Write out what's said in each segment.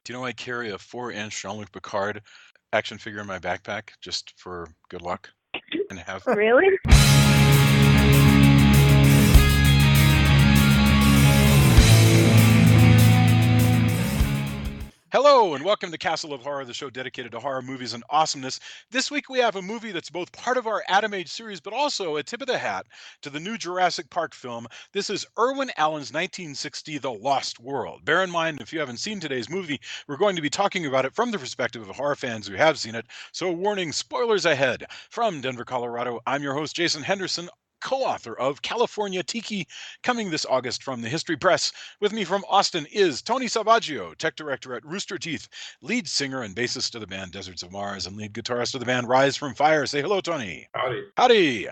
Do you know I carry a 4-inch Jean-Luc Picard action figure in my backpack just for good luck and have. Really? Hello and welcome to Castle of Horror, the show dedicated to horror movies and awesomeness. This week we have a movie that's both part of our Atom Age series, but also a tip of the hat to the new Jurassic Park film. This is Irwin Allen's 1960 The Lost World. Bear in mind, if you haven't seen today's movie, we're going to be talking about it from the perspective of horror fans who have seen it. So warning, spoilers ahead. From Denver, Colorado, I'm your host, Jason Henderson, co-author of California Tiki, coming this August from the History Press. With me from Austin is Tony Salvaggio, tech director at Rooster Teeth, lead singer and bassist of the band Deserts of Mars, and lead guitarist of the band Rise from Fire. Say hello, Tony. Howdy. Howdy.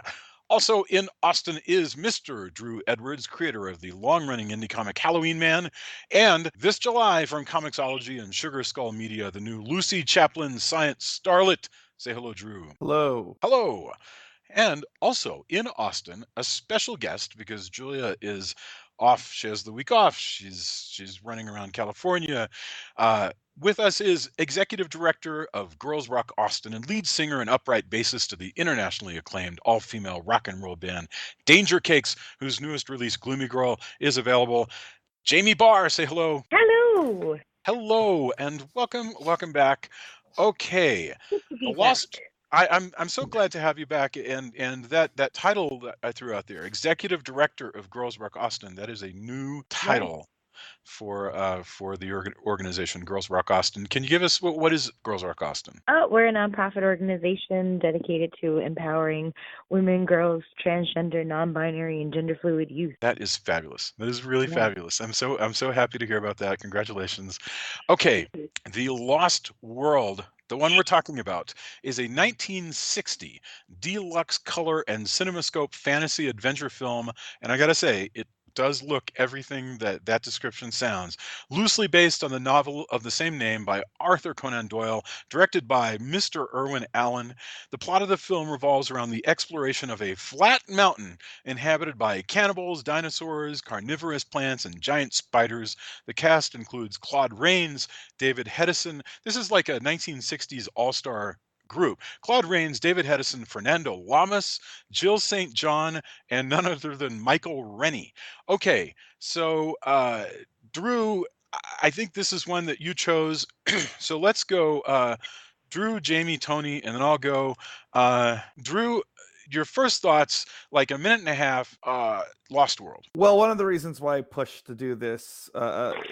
Also in Austin is Mr. Drew Edwards, creator of the long-running indie comic Halloween Man, and this July from Comixology and Sugar Skull Media, the new Lucy Chaplin Science Starlet. Say hello, Drew. Hello. Hello. And also in Austin, a special guest, because Julia is off. She has the week off. She's running around California. With us is executive director of Girls Rock Austin and lead singer and upright bassist of the internationally acclaimed all-female rock and roll band Danger Cakes, whose newest release, Gloomy Girl, is available. Jamie Barr, say hello. Hello. Hello, and welcome back. Okay, Good to be The Lost. back. I'm so glad to have you back, and that title that I threw out there, Executive Director of Girls Rock Austin, that is a new title for the organization Girls Rock Austin. Can you give us what is Girls Rock Austin? We're a nonprofit organization dedicated to empowering women, girls, transgender, non-binary, and gender fluid youth. That is fabulous. That is really fabulous. I'm so happy to hear about that. Congratulations. Okay, The Lost World. The one we're talking about is a 1960 deluxe color and cinemascope fantasy adventure film, and I gotta say, it does look everything that description sounds. Loosely based on the novel of the same name by Arthur Conan Doyle, directed by Mr. Irwin Allen. The plot of the film revolves around the exploration of a flat mountain inhabited by cannibals, dinosaurs, carnivorous plants, and giant spiders. The cast includes Claude Rains, David Hedison. This is like a 1960s all-star group. Claude Rains, David Hedison, Fernando Lamas, Jill St. John, and none other than Michael Rennie. Okay, so Drew, I think this is one that you chose. So let's go Drew, Jamie, Tony, and then I'll go. Drew, your first thoughts, like a minute and a half, Lost World. Well, one of the reasons why I pushed to do this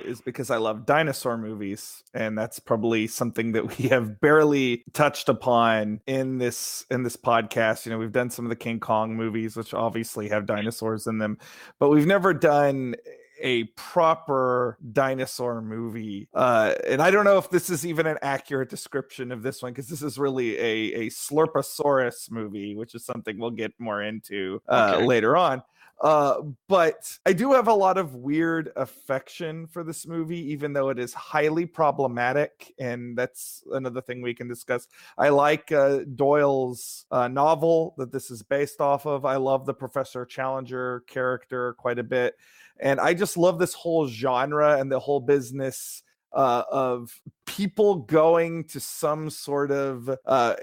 is because I love dinosaur movies, and that's probably something that we have barely touched upon in this podcast. You know, we've done some of the King Kong movies, which obviously have dinosaurs in them, but we've never done a proper dinosaur movie. And I don't know if this is even an accurate description of this one, because this is really a Slurposaurus movie, which is something we'll get more into later on. But I do have a lot of weird affection for this movie, even though it is highly problematic, and that's another thing we can discuss. I like Doyle's novel that this is based off of. I love the Professor Challenger character quite a bit, and I just love this whole genre and the whole business of people going to some sort of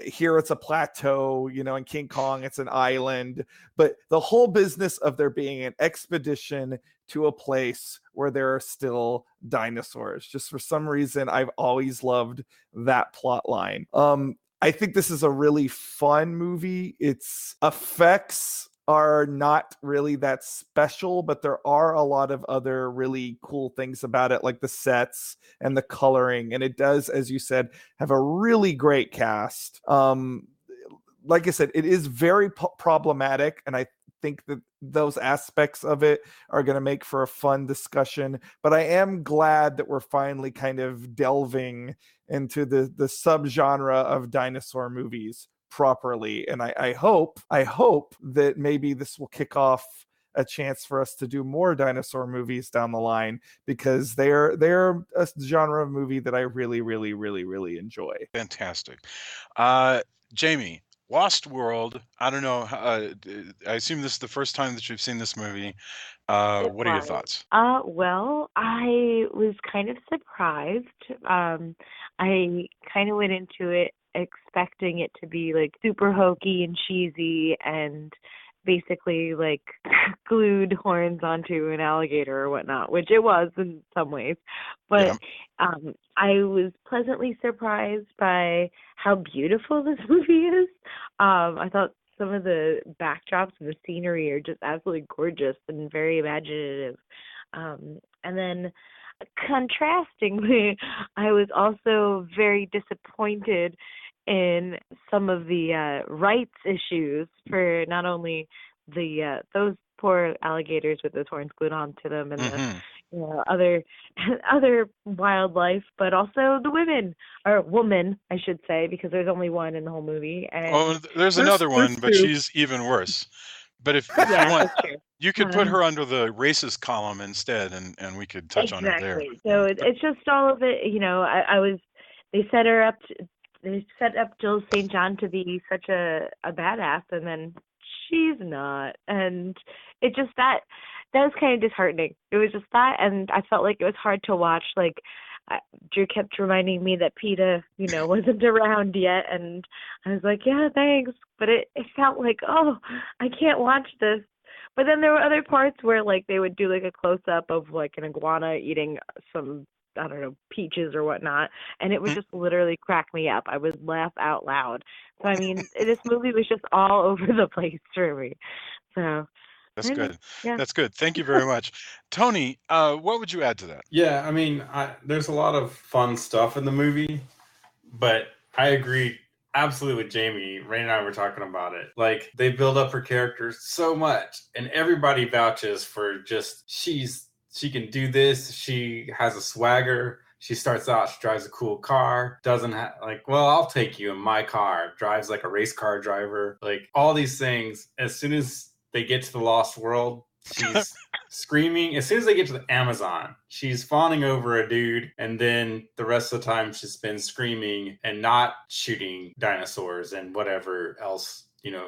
here it's a plateau, you know, in King Kong it's an island, but the whole business of there being an expedition to a place where there are still dinosaurs. Just for some reason, I've always loved that plot line. I think this is a really fun movie. Its effects are not really that special, but there are a lot of other really cool things about it, like the sets and the coloring. And it does, as you said, have a really great cast. Like I said, it is very problematic, and I think that those aspects of it are going to make for a fun discussion. But I am glad that we're finally kind of delving into the subgenre of dinosaur movies properly, and I hope that maybe this will kick off a chance for us to do more dinosaur movies down the line, because they're a genre of movie that I really enjoy. Fantastic. Jamie, Lost World. I don't know. I assume this is the first time that you've seen this movie. It What are your was. thoughts? Well, I was kind of surprised. I kind of went into it expecting it to be like super hokey and cheesy and basically like glued horns onto an alligator or whatnot, which it was in some ways. But Yeah. I was pleasantly surprised by how beautiful this movie is. I thought some of the backdrops and the scenery are just absolutely gorgeous and very imaginative. And then contrastingly, I was also very disappointed in some of the rights issues for not only the those poor alligators with those horns glued onto them and the Hmm. other other wildlife, but also the women or woman, I should say, because there's only one in the whole movie, Oh, and there's There's another one, there's but two. she's even worse. But if you yeah, want, that's true. you could put her under the racist column instead, and we could touch on her there. Exactly. Yeah. So it's just all of it. I was. They set her up. They set up Jill St. John to be such a badass, and then she's not. And it just that was kind of disheartening. It was just that, and I felt like it was hard to watch. Like Drew kept reminding me that PETA, wasn't around yet, and I was like, yeah, thanks. But it felt like, oh, I can't watch this. But then there were other parts where like they would do like a close up of like an iguana eating some, I don't know, peaches or whatnot, and it would Hmm. just literally crack me up. I would laugh out loud. So I mean, this movie was just all over the place for me. So That's I know, good. yeah. That's good. Thank you very much, Tony. What would you add to that? Yeah, I mean, there's a lot of fun stuff in the movie, but I agree absolutely with Jamie. Rain and I were talking about it. Like, they build up her characters so much, and everybody vouches for just she can do this. She has a swagger. She starts out, she drives a cool car, doesn't have, like, well, I'll take you in my car, drives like a race car driver, like all these things. As soon as they get to the Lost World, she's screaming. As soon as they get to the Amazon, she's fawning over a dude, and then the rest of the time she's been screaming and not shooting dinosaurs and whatever else,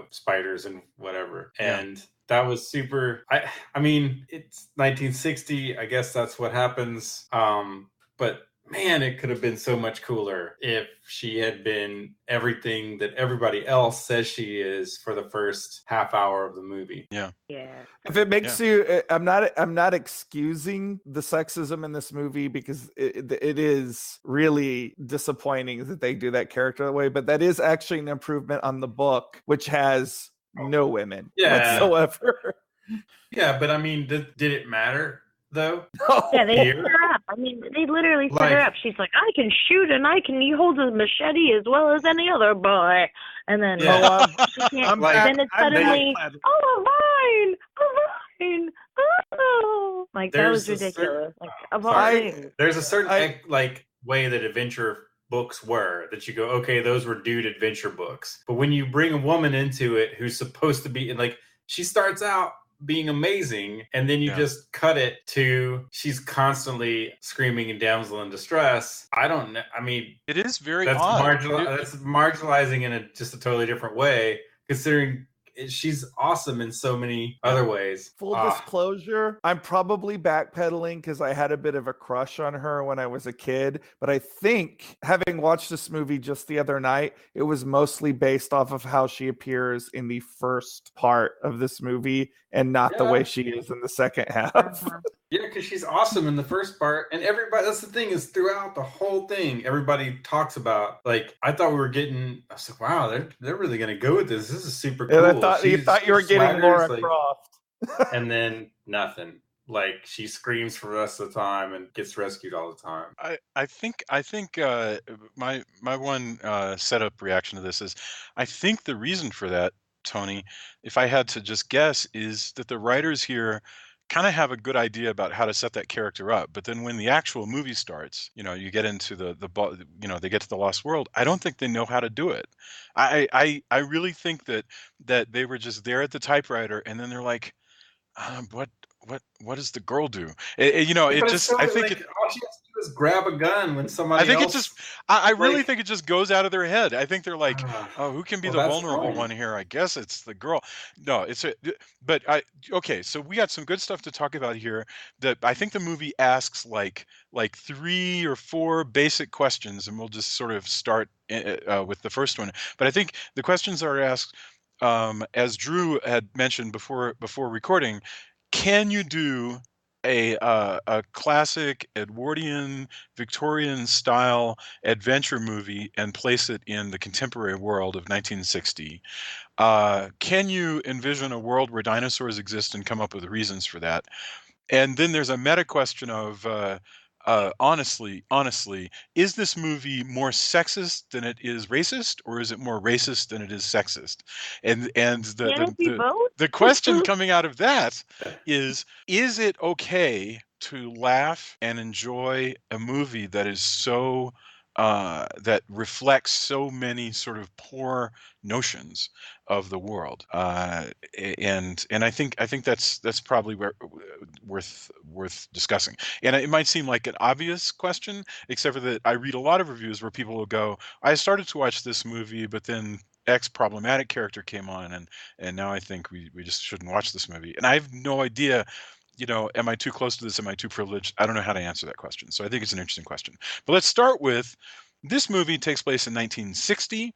spiders and whatever. Yeah. And that was super. I mean, it's 1960. I guess that's what happens. But man, it could have been so much cooler if she had been everything that everybody else says she is for the first half hour of the movie. Yeah. Yeah. If it makes you, I'm not excusing the sexism in this movie because it is really disappointing that they do that character that way. But that is actually an improvement on the book, which has no women whatsoever. Yeah, but I mean, did it matter though? Yeah, they Here? set her up. I mean, they literally set Like- her up. She's like, I can shoot and he holds a machete as well as any other boy. And then Yeah. she can't. I'm Like, back. then it's I'm back. suddenly, oh, a vine, oh. Like, that was There's a ridiculous. Like, of all Sorry. things. There's a certain I- way that adventure books were that you go, okay, those were dude adventure books. But when you bring a woman into it who's supposed to be like, she starts out being amazing, and then you just cut it to she's constantly screaming and damsel in distress. I don't know. I mean, It is very that's odd. that's marginalizing in just a totally different way, considering she's awesome in so many other ways. Full disclosure, I'm probably backpedaling because I had a bit of a crush on her when I was a kid. But I think, having watched this movie just the other night, it was mostly based off of how she appears in the first part of this movie and not the way she is in the second half. Yeah, because she's awesome in the first part, and everybody. That's the thing, is throughout the whole thing, everybody talks about, like, I thought we were getting. I was like, wow, they're really gonna go with this. This is super cool. And you thought you were getting Laura Croft, and then nothing. Like, she screams for the rest of the time and gets rescued all the time. I think my one setup reaction to this is, I think the reason for that, Tony, if I had to just guess, is that the writers here kind of have a good idea about how to set that character up, but then when the actual movie starts, you get into they get to the Lost World. I don't think they know how to do it. I really think that they were just there at the typewriter, and then they're like, what does the girl do? It But it's just so I think like all she has to do is grab a gun when somebody I think it else. just I really like, think it just goes out of their head. I think they're like, ah, oh, who can be well, the that's vulnerable fine. one here? I guess it's the girl. No, but okay, so we got some good stuff to talk about here. That I think the movie asks like 3 or 4 basic questions, and we'll just sort of start with the first one. But I think the questions are asked, as Drew had mentioned before recording, can you do a classic Edwardian Victorian style adventure movie and place it in the contemporary world of 1960? Can you envision a world where dinosaurs exist and come up with reasons for that? And then there's a meta question of honestly, is this movie more sexist than it is racist, or is it more racist than it is sexist? And Can it be both? the question coming out of that is it okay to laugh and enjoy a movie that is so that reflects so many sort of poor notions of the world, and I think that's probably worth discussing. And it might seem like an obvious question, except for that I read a lot of reviews where people will go, I started to watch this movie, but then X problematic character came on, and now I think we just shouldn't watch this movie. And I have no idea, am I too close to this? Am I too privileged? I don't know how to answer that question. So I think it's an interesting question. But let's start with, this movie takes place in 1960,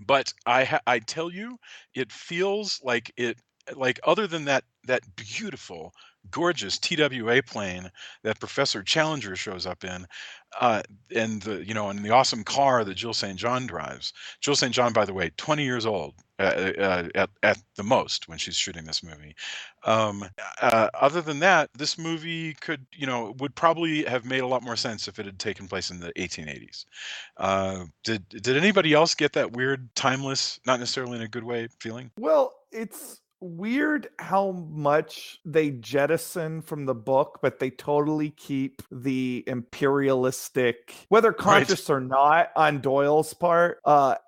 but I tell you, it feels like other than that beautiful, gorgeous TWA plane that Professor Challenger shows up in, uh, and the awesome car that Jill St. John drives. Jill St. John, by the way, 20 years old at the most when she's shooting this movie. Um, Other than that, this movie would probably have made a lot more sense if it had taken place in the 1880s. Did anybody else get that weird, timeless, not necessarily in a good way feeling? Well, it's weird how much they jettison from the book, but they totally keep the imperialistic, whether conscious or not on Doyle's part,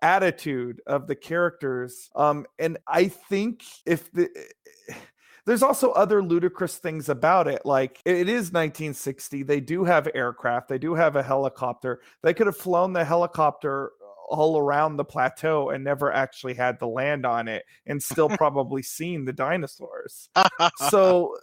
attitude of the characters. And I think there's also other ludicrous things about it. Like, it is 1960. They do have aircraft. They do have a helicopter. They could have flown the helicopter all around the plateau and never actually had to land on it and still probably seen the dinosaurs. So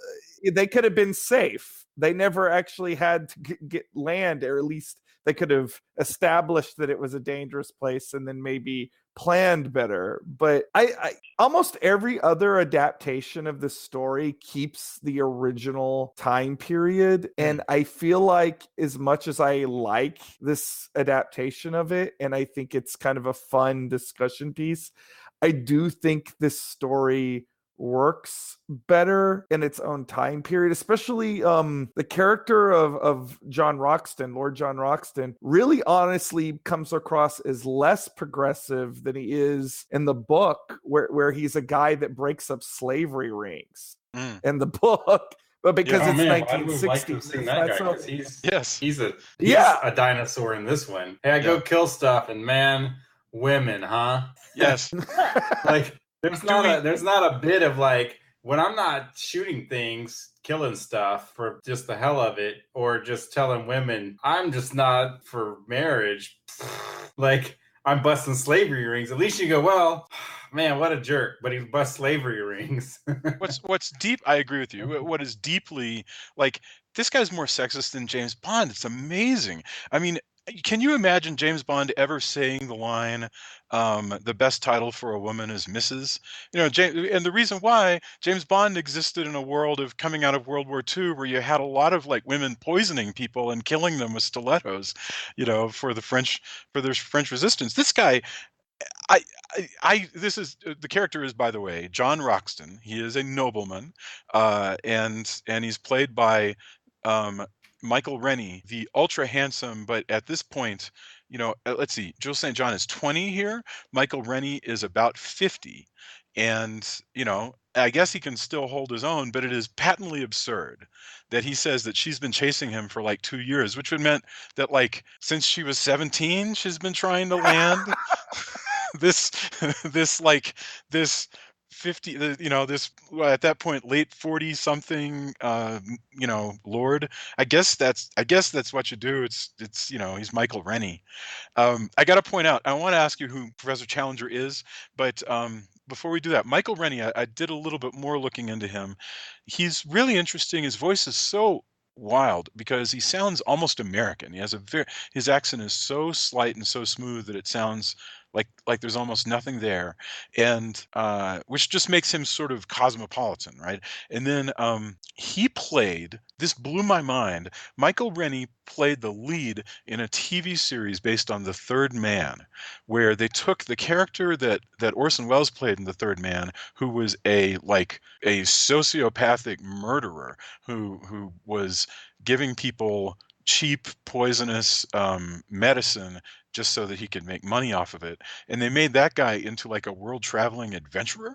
they could have been safe. They never actually had to get land, or at least they could have established that it was a dangerous place and then maybe planned better. But I almost every other adaptation of the story keeps the original time period, and I feel like, as much as I like this adaptation of it, and I think it's kind of a fun discussion piece, I do think this story works better in its own time period, especially the character of John Roxton, Lord John Roxton, really honestly comes across as less progressive than he is in the book, where he's a guy that breaks up slavery rings in the book. But because it's 1960, he's a dinosaur in this one. Hey, I go kill stuff, and man, women, huh? Yes. Like, there's not a bit of like, when I'm not shooting things, killing stuff for just the hell of it, or just telling women I'm just not for marriage. Like, I'm busting slavery rings. At least you go, well, man, what a jerk, but he busts slavery rings. What's deep? I agree with you. What is deeply, like, this guy's more sexist than James Bond. It's amazing. I mean, can you imagine James Bond ever saying the line, the best title for a woman is Mrs.? And the reason why James Bond existed in a world of coming out of World War II, where you had a lot of like women poisoning people and killing them with stilettos, for their French resistance. This guy, this is the character is, by the way, John Roxton. He is a nobleman, and he's played by Michael Rennie, the ultra handsome, but at this point, let's see, Jill St. John is 20 here. Michael Rennie is about 50. And, I guess he can still hold his own, but it is patently absurd that he says that she's been chasing him for like 2 years, which would meant that, like, since she was 17, she's been trying to land this 50, this at that point late 40 something, lord. I guess that's what you do. It's he's Michael Rennie. I got to point out, I want to ask you who Professor Challenger is, but before we do that, Michael Rennie, I did a little bit more looking into him. He's really interesting. His voice is so wild because he sounds almost American. He has his accent is so slight and so smooth that it sounds like there's almost nothing there, and which just makes him sort of cosmopolitan, right? And then he played. This blew my mind. Michael Rennie played the lead in a TV series based on The Third Man, where they took the character that Orson Welles played in The Third Man, who was a sociopathic murderer who was giving people cheap poisonous medicine just so that he could make money off of it, and they made that guy into like a world traveling adventurer,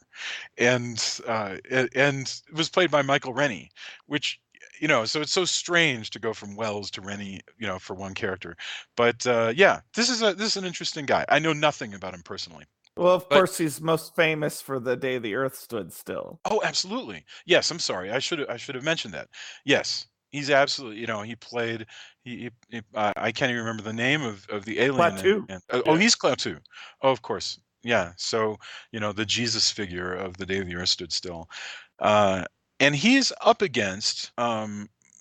and it was played by Michael Rennie, which so it's so strange to go from Wells to Rennie, for one character. But yeah, this is an interesting guy. I know nothing about him personally. Well, of course, he's most famous for The Day the Earth Stood Still. Oh, absolutely. Yes, I'm sorry. I should have mentioned that. Yes, he's absolutely. He played. I can't even remember the name of the alien. Plateau. Oh, he's Plateau. Oh, of course. Yeah. So the Jesus figure of The Day the Earth Stood Still, and he's up against.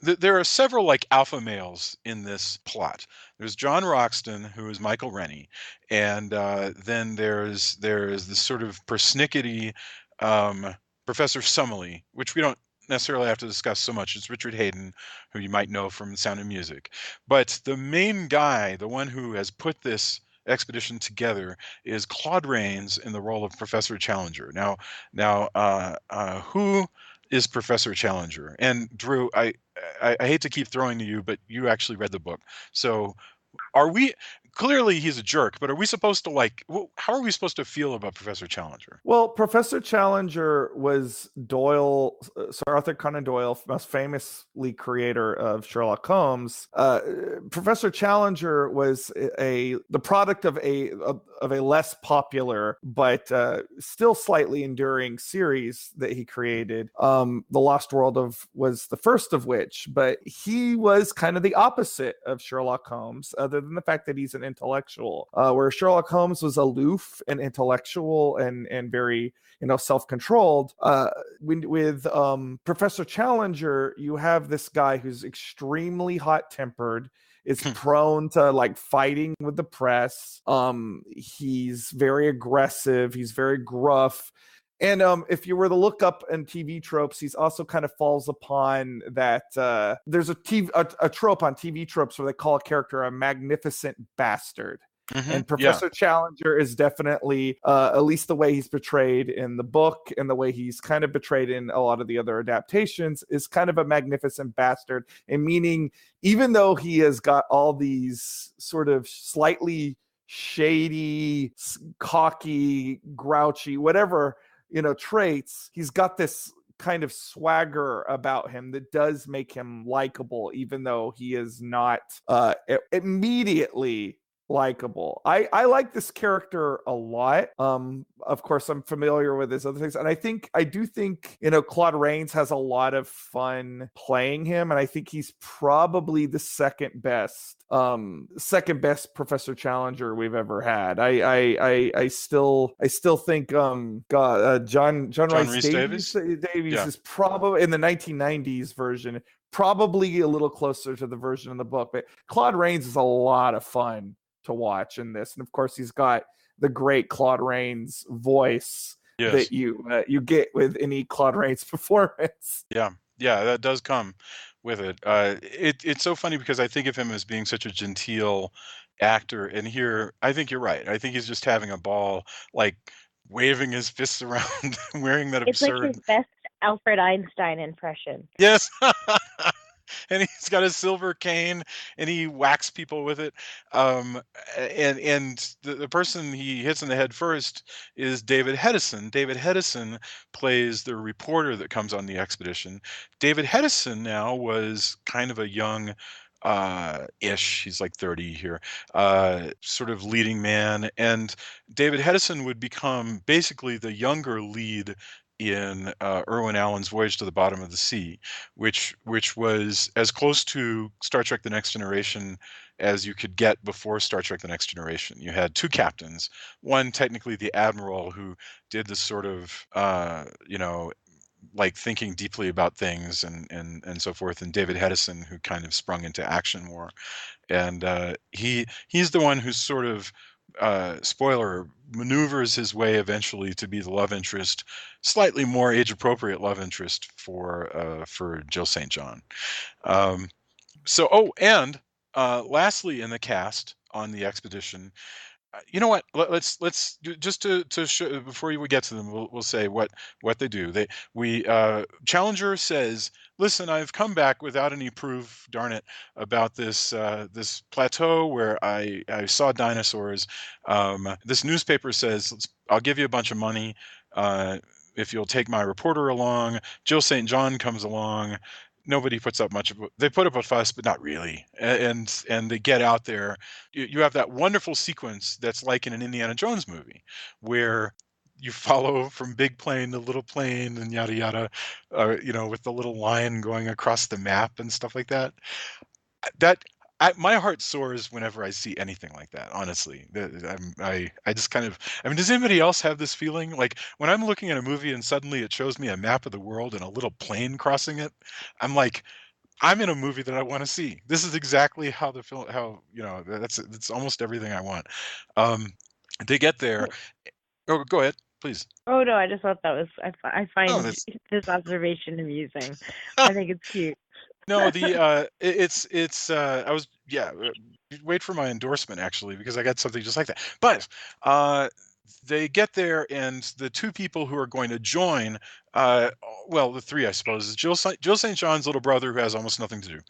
There are several like alpha males in this plot. There's John Roxton, who is Michael Rennie, and then there's this sort of persnickety Professor Summerlee, which we don't necessarily have to discuss so much. It's Richard Hayden, who you might know from The Sound of Music. But the main guy, the one who has put this expedition together, is Claude Rains in the role of Professor Challenger. Now, who is Professor Challenger? And Drew, I hate to keep throwing to you, but you actually read the book. So clearly he's a jerk, but are we supposed to how are we supposed to feel about Professor Challenger? Well, Professor Challenger was Sir Arthur Conan Doyle, most famously creator of Sherlock Holmes. Professor Challenger was the product of a less popular but still slightly enduring series that he created. The Lost World was the first of which, but he was kind of the opposite of Sherlock Holmes, other than the fact that he's an intellectual, where Sherlock Holmes was aloof and intellectual and very self-controlled. With Professor Challenger, you have this guy who's extremely hot-tempered, is prone to fighting with the press. He's very aggressive, he's very gruff. And if you were to look up in TV tropes, he's also kind of falls upon that. There's a trope on TV tropes where they call a character a magnificent bastard. Mm-hmm. And Professor Challenger is definitely, at least the way he's portrayed in the book and the way he's kind of portrayed in a lot of the other adaptations, is kind of a magnificent bastard. And meaning, even though he has got all these sort of slightly shady, cocky, grouchy, whatever, traits, he's got this kind of swagger about him that does make him likable, even though he is not immediately likable. I like this character a lot. Of course, I'm familiar with his other things, and I do think Claude Rains has a lot of fun playing him, and I think he's probably the second best Professor Challenger we've ever had. I still think John Rhys Davies is probably in the 1990s version, probably a little closer to the version in the book, but Claude Rains is a lot of fun to watch in this. And of course, he's got the great Claude Rains voice that you get with any Claude Rains performance. Yeah, that does come with it. It's so funny because I think of him as being such a genteel actor, and here I think you're right. I think he's just having a ball, waving his fists around, wearing that absurd. It's like his best Alfred Einstein impression. Yes. And he's got a silver cane and he whacks people with it. And the person he hits in the head first is David Hedison. David Hedison plays the reporter that comes on the expedition. David Hedison now was kind of a young ish. He's like 30 here, sort of leading man. And David Hedison would become basically the younger lead in Irwin Allen's Voyage to the Bottom of the Sea, which was as close to Star Trek: The Next Generation as you could get before Star Trek: The Next Generation. You had two captains, one technically the admiral who did this sort of like thinking deeply about things and so forth, and David Hedison, who kind of sprung into action more. And he's the one who's sort of spoiler, maneuvers his way eventually to be the love interest, slightly more age appropriate love interest for Jill St. John. And lastly in the cast on the expedition, you know what? Let's just to show, before we get to them, we'll say what they do. Challenger says, "Listen, I've come back without any proof, darn it, about this this plateau where I saw dinosaurs. This newspaper says I'll give you a bunch of money if you'll take my reporter along." Jill St. John comes along. Nobody puts up much of it. They put up a fuss, but not really. And they get out there. You have that wonderful sequence that's like in an Indiana Jones movie, where you follow from big plane to little plane and yada yada, with the little line going across the map and stuff like that. My heart soars whenever I see anything like that. Honestly, I just kind of. I mean, does anybody else have this feeling? Like when I'm looking at a movie and suddenly it shows me a map of the world and a little plane crossing it, I'm like, I'm in a movie that I want to see. This is exactly how the film. That's almost everything I want. They get there. Oh, go ahead, please. Oh no, I just thought that was. I find that's... this observation amusing. I think it's cute. No, I was wait for my endorsement actually, because I got something just like that. But they get there, and the two people who are going to join, the three I suppose, is Jill St. John's little brother, who has almost nothing to do,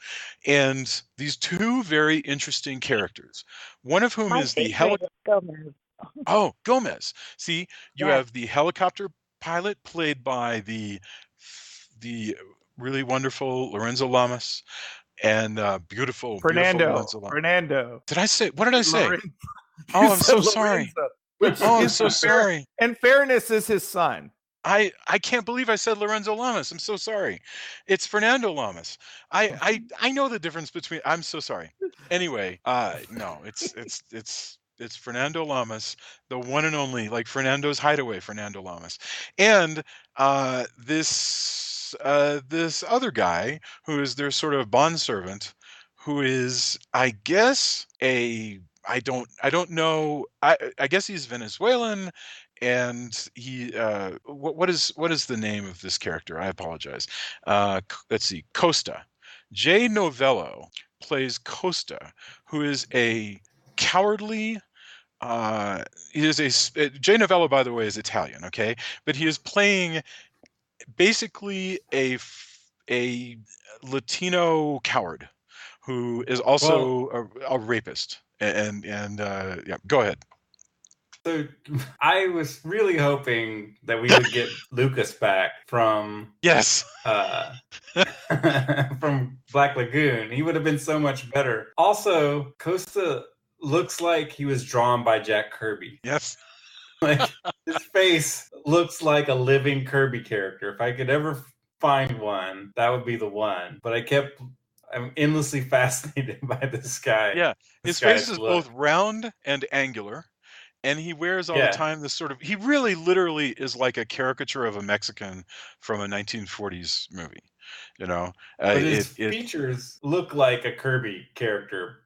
and these two very interesting characters. One of whom is the Gomez. Oh, Gomez. See, you Yes. have the helicopter pilot played by the really wonderful Lorenzo Lamas, and beautiful Lorenzo Lamas. Fernando. Did I say? What did I say? Lorenzo. Oh, I'm so sorry. I'm so sorry. And Fairness is his son. I can't believe I said Lorenzo Lamas. I'm so sorry. It's Fernando Lamas. I know the difference between. I'm so sorry. Anyway, no, it's Fernando Lamas, the one and only, like Fernando's Hideaway, Fernando Lamas, and this other guy who is their sort of bondservant, who is, I guess, I don't know. I guess he's Venezuelan, and he what is the name of this character? I apologize. Let's see, Costa. Jay Novello plays Costa, who is a cowardly. Jay Novello, by the way, is Italian. Okay, but he is playing basically a Latino coward who is also a rapist. And go ahead. So I was really hoping that we would get Lucas back from from Black Lagoon. He would have been so much better. Also, Costa looks like he was drawn by Jack Kirby. Yes. Like his face looks like a living Kirby character. If I could ever find one, that would be the one. But I'm endlessly fascinated by this guy. Yeah, his face is both round and angular, and he wears all the time this sort of. He really, literally is like a caricature of a Mexican from a 1940s movie. But his features look like a Kirby character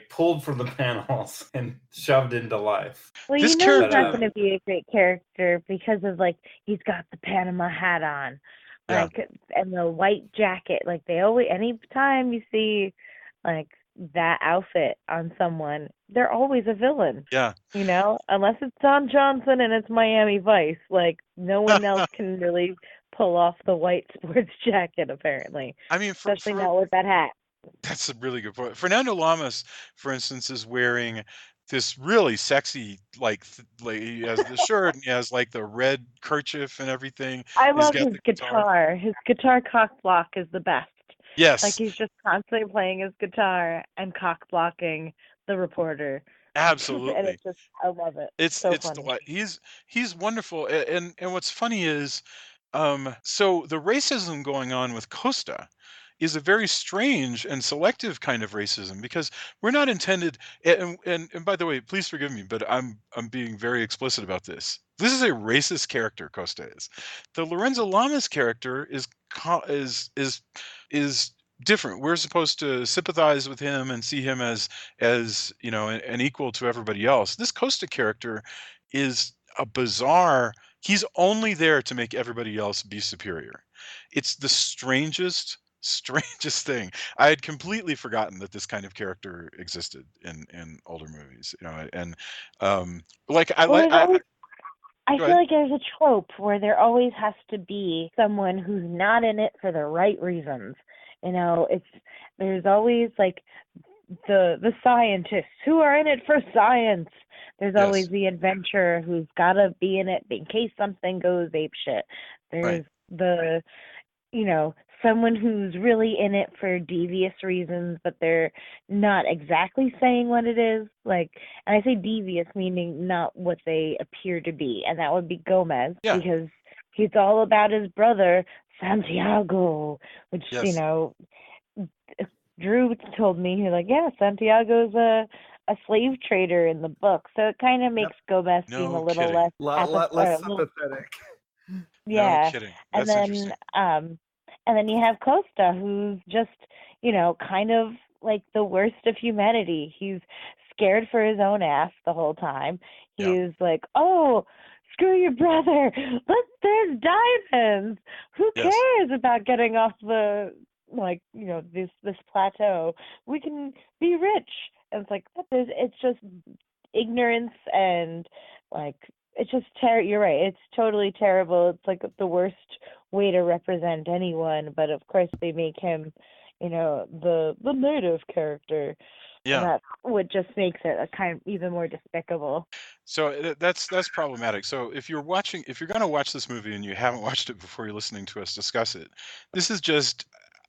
pulled from the panels and shoved into life. Well, he's not going to be a great character because of he's got the Panama hat on. And the white jacket, anytime you see that outfit on someone, they're always a villain. Yeah. Unless it's Don Johnson and it's Miami Vice, no one else can really pull off the white sports jacket, apparently. I mean, especially not with that hat. That's a really good point. Fernando Lamas, for instance, is wearing this really sexy, he has the shirt and he has the red kerchief and everything. I love his guitar. His guitar cock block is the best. Yes, Like he's just constantly playing his guitar and cock blocking the reporter. And absolutely. it's just, I love it. So It's funny. he's wonderful, and what's funny is, so the racism going on with Costa is a very strange and selective kind of racism because we're not intended. And by the way, please forgive me, but I'm being very explicit about this. This is a racist character. Costa is. The Lorenzo Lamas character is different. We're supposed to sympathize with him and see him as an equal to everybody else. This Costa character is a bizarre. He's only there to make everybody else be superior. It's the strangest thing. I had completely forgotten that this kind of character existed in older movies. And like I Well, like there's always, I go feel ahead. like there's a trope where there always has to be someone who's not in it for the right reasons. There's always like the scientists who are in it for science. There's always Yes, the adventurer who's gotta be in it in case something goes apeshit. right. There's the someone who's really in it for devious reasons, but they're not exactly saying what it is. Like, and I say devious meaning not what they appear to be, and that would be Gomez Yeah, because he's all about his brother Santiago, which yes. Drew told me. He's like, yeah, Santiago's a slave trader in the book, so it kind of Yep. makes Gomez seem a No little kidding. less Less a little, sympathetic. No yeah. kidding. And That's then interesting. you have Costa, who's just, kind of like the worst of humanity. He's scared for his own ass the whole time. Yeah. He's like, oh, screw your brother. There's diamonds. Who Yes. cares about getting off the, this plateau? We can be rich. And it's like, it's just ignorance and like, it's just you're right. It's totally terrible. It's like the worst way to represent anyone, but of course they make him, the native character, and Yeah. that's what just makes it a kind of even more despicable. So that's problematic. So if you're going to watch this movie and you haven't watched it before you're listening to us discuss it, this is just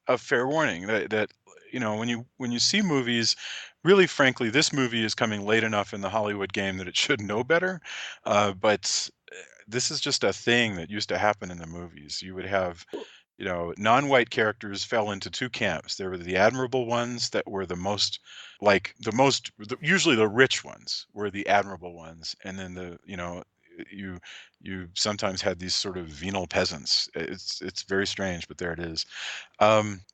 a fair warning that when you see movies, really frankly, this movie is coming late enough in the Hollywood game that it should know better. But this is just a thing that used to happen in the movies. You would have non-white characters fell into two camps. There were the admirable ones that were usually the rich ones were the admirable ones, and then you you sometimes had these sort of venal peasants. It's very strange, but there it is.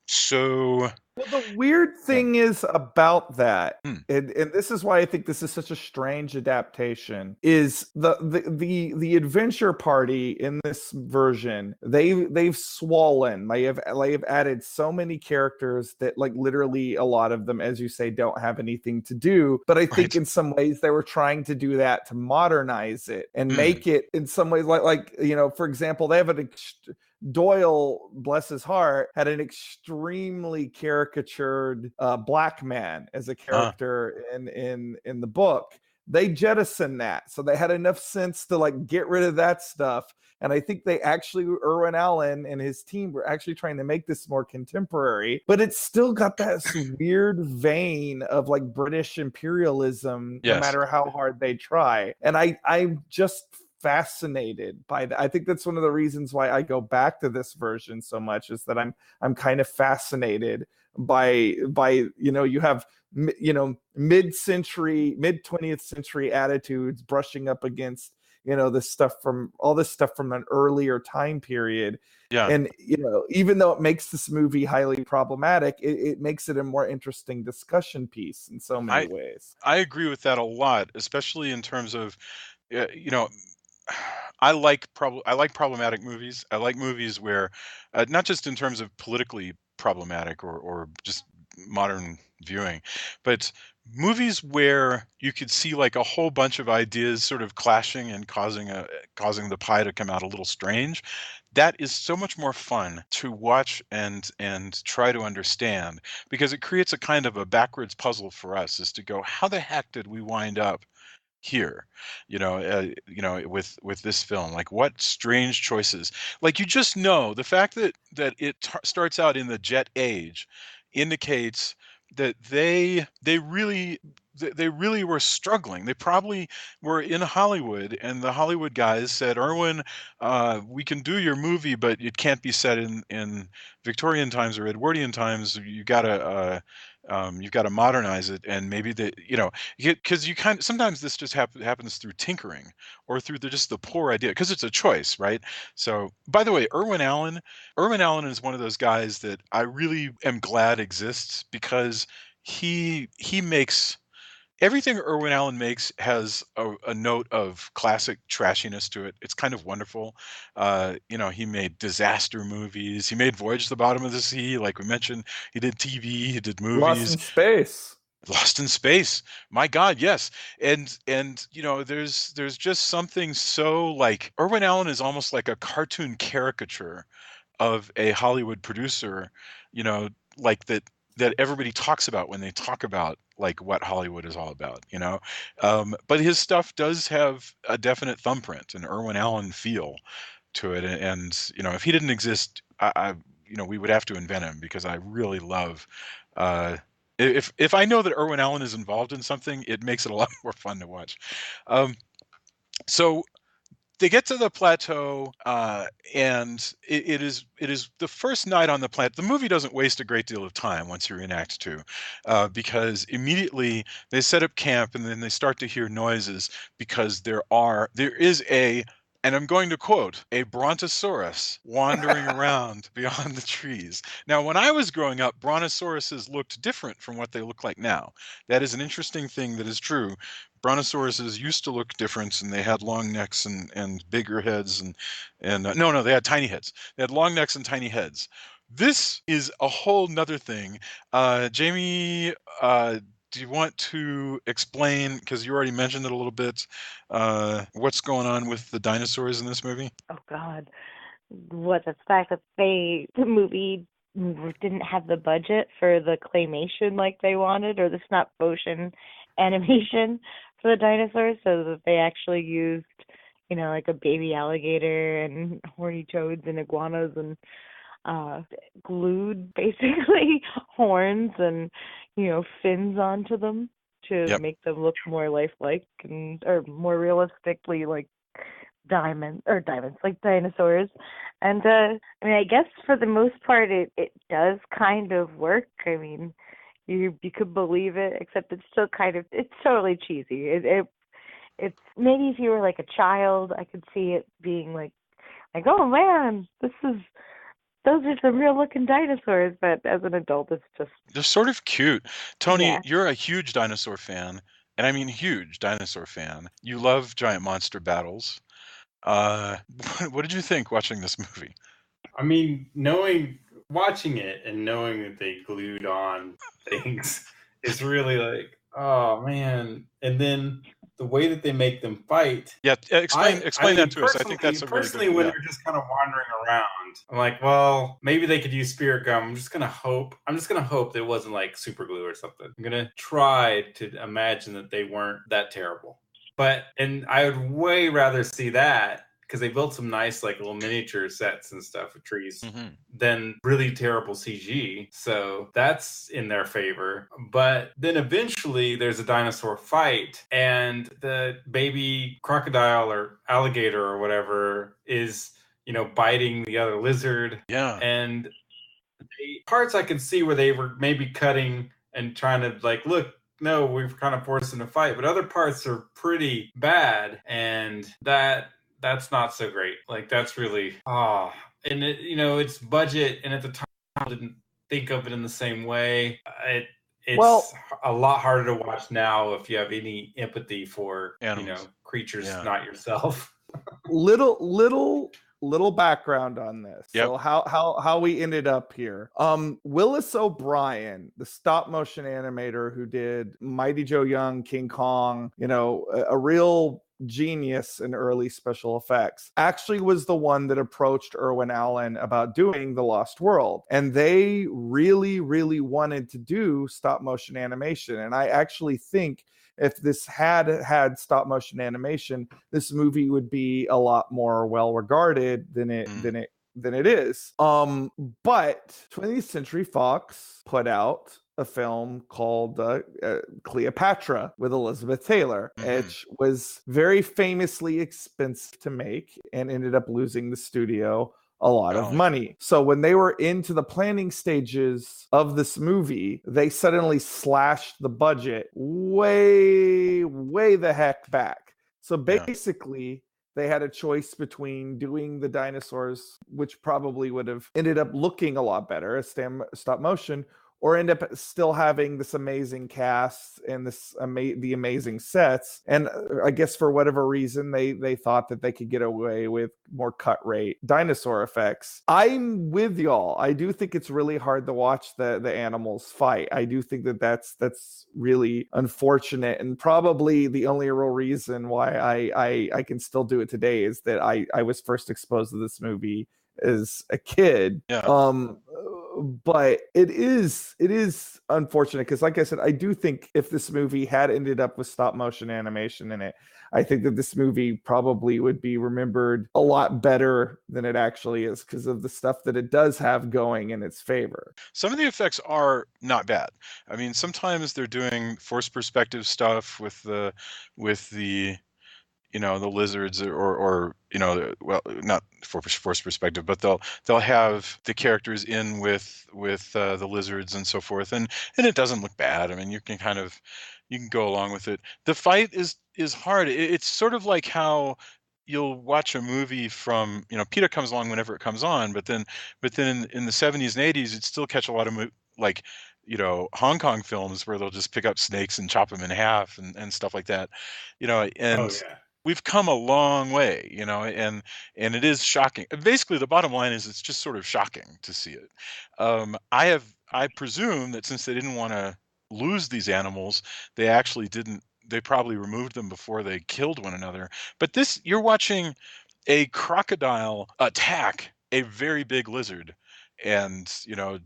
So Well, the weird yeah. thing is about that, Hmm, and this is why I think this is such a strange adaptation, is the adventure party in this version, they've swollen. They have added so many characters that like literally a lot of them, as you say, don't have anything to do. But I think right. in some ways they were trying to do that to modernize it and Hmm, make it in some ways for example, they have Doyle, bless his heart, had an extremely caricatured black man as a uh, character in the book. They jettisoned that, so they had enough sense to like get rid of that stuff. And I think Irwin Allen and his team were actually trying to make this more contemporary, but it's still got that weird vein of like British imperialism, no yes. matter how hard they try. And I'm just fascinated by that. I think that's one of the reasons why I go back to this version so much, is that I'm kind of fascinated by you have mid 20th century attitudes brushing up against this stuff from an earlier time period. Yeah. And even though it makes this movie highly problematic, it makes it a more interesting discussion piece in so many I ways. I agree with that a lot, especially in terms of uh, you know I like problematic movies. I like movies where, not just in terms of politically problematic or just modern viewing, but movies where you could see like a whole bunch of ideas sort of clashing and causing the pie to come out a little strange. That is so much more fun to watch and try to understand, because it creates a kind of a backwards puzzle for us, is to go, how the heck did we wind up here, with this film. Like, what strange choices. Like, you just know the fact that it starts out in the jet age indicates that they really were struggling. They probably were in Hollywood, and the Hollywood guys said, Irwin, we can do your movie, but it can't be set in Victorian times or Edwardian times. You've got to modernize it, and maybe because you kind of sometimes this just happens through tinkering or through just the poor idea, because it's a choice, right? So, by the way, Irwin Allen is one of those guys that I really am glad exists, because he makes everything Irwin Allen makes has a note of classic trashiness to it. It's kind of wonderful. He made disaster movies. He made Voyage to the Bottom of the Sea, like we mentioned. He did TV. He did Lost movies. in Space. Lost in Space. My God, yes. And there's just something so, like, Irwin Allen is almost like a cartoon caricature of a Hollywood producer, like that everybody talks about when they talk about, like, what Hollywood is all about, but his stuff does have a definite thumbprint, an Irwin Allen feel to it. And if he didn't exist, we would have to invent him, because I really love, if I know that Irwin Allen is involved in something, it makes it a lot more fun to watch. So they get to the plateau, and it is the first night on the plateau. The movie doesn't waste a great deal of time once you're in Act 2, because immediately they set up camp, and then they start to hear noises, because there is and I'm going to quote, a brontosaurus wandering around beyond the trees. Now, when I was growing up, brontosauruses looked different from what they look like now. That is an interesting thing that is true. Brontosauruses used to look different, and they had long necks and bigger heads, and no, they had tiny heads. They had long necks and tiny heads. This is a whole nother thing. Jamie, do you want to explain, because you already mentioned it a little bit, what's going on with the dinosaurs in this movie? Oh God, what the fact that the movie didn't have the budget for the claymation like they wanted, or the stop motion animation for the dinosaurs, so that they actually used, like a baby alligator and horny toads and iguanas, and glued basically horns and fins onto them to make them look more lifelike, or more realistically like diamonds, like dinosaurs. And I guess for the most part it does kind of work. I mean, you could believe it, except it's still it's totally cheesy. It's maybe if you were like a child, I could see it being like, oh man, those are some real looking dinosaurs. But as an adult, it's just, they're sort of cute. Tony, yeah. You're a huge dinosaur fan, and I mean huge dinosaur fan. You love giant monster battles. What did you think watching this movie? I mean, watching it and knowing that they glued on things is really like, oh man. And then the way that they make them fight. Yeah, explain that to us. I think that's a really personally good, when they're just kind of wandering around, I'm like, well, maybe they could use spirit gum. I'm just gonna hope that it wasn't like super glue or something. I'm gonna try to imagine that they weren't that terrible. And I would way rather see that, because they built some nice like little miniature sets and stuff with trees, than really terrible CG. So that's in their favor. But then eventually there's a dinosaur fight, and the baby crocodile or alligator or whatever is, biting the other lizard. Yeah. And the parts I can see where they were maybe cutting and trying to like, look, no, we've kind of forced them to fight. But other parts are pretty bad. And that's not so great. Like, that's really, and it, it's budget, and at the time I didn't think of it in the same way. It's a lot harder to watch now if you have any empathy for animals, creatures, not yourself. Little background on this. Yep. So how we ended up here. Willis O'Brien, the stop motion animator who did Mighty Joe Young, King Kong, a real genius in early special effects, actually was the one that approached Irwin Allen about doing The Lost World. And they really, really wanted to do stop motion animation. And I actually think if this had stop motion animation, this movie would be a lot more well regarded than it is. But 20th Century Fox put out a film called Cleopatra with Elizabeth Taylor, which was very famously expensive to make and ended up losing the studio a lot of money. So when they were into the planning stages of this movie, they suddenly slashed the budget way the heck back. So basically, they had a choice between doing the dinosaurs, which probably would have ended up looking a lot better as stop motion, or end up still having this amazing cast and the amazing sets. And I guess for whatever reason, they thought that they could get away with more cut rate dinosaur effects. I'm with y'all. I do think it's really hard to watch the animals fight. I do think that's really unfortunate, and probably the only real reason why I can still do it today is that I was first exposed to this movie as a kid. But it is unfortunate because, like I said, I do think if this movie had ended up with stop motion animation in it, I think that this movie probably would be remembered a lot better than it actually is because of the stuff that it does have going in its favor. Some of the effects are not bad. I mean, sometimes they're doing forced perspective stuff with the the lizards or well, not for forced perspective, but they'll have the characters in with the lizards and so forth, and it doesn't look bad. I mean, you can go along with it. The fight is hard. It's sort of like how you'll watch a movie from, PETA comes along whenever it comes on, but then in the 70s and 80s, you'd still catch a lot of Hong Kong films where they'll just pick up snakes and chop them in half and stuff like that, and we've come a long way, and it is shocking. Basically, the bottom line is it's just sort of shocking to see it. I presume that since they didn't want to lose these animals, they probably removed them before they killed one another. But you're watching a crocodile attack a very big lizard and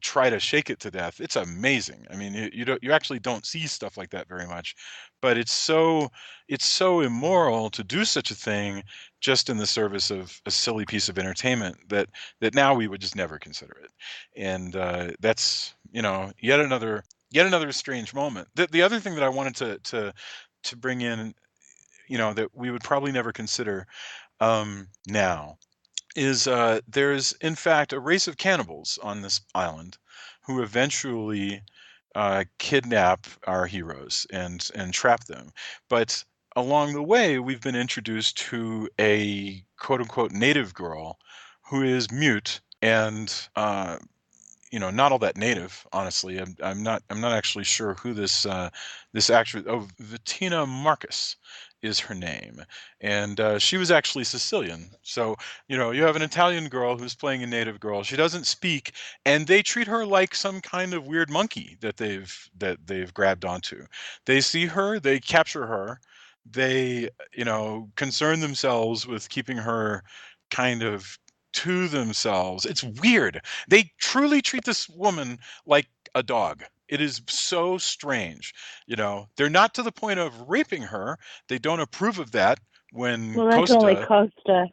try to shake it to death. It's amazing. I mean, you actually don't see stuff like that very much, but it's so immoral to do such a thing just in the service of a silly piece of entertainment that now we would just never consider it. And that's yet another strange moment. The other thing that I wanted to bring in, that we would probably never consider now is there's in fact a race of cannibals on this island who eventually kidnap our heroes and trap them. But along the way, we've been introduced to a quote unquote native girl who is mute and not all that native, honestly. I'm not actually sure who this actress. Oh, Bettina Marcus is her name, and she was actually Sicilian. So you have an Italian girl who's playing a native girl. She doesn't speak, and they treat her like some kind of weird monkey that they've grabbed onto. They see her, they capture her, they concern themselves with keeping her kind of to themselves. It's weird. They truly treat this woman like a dog. It is so strange. They're not to the point of raping her. They don't approve of that. When that's Costa, only Costa.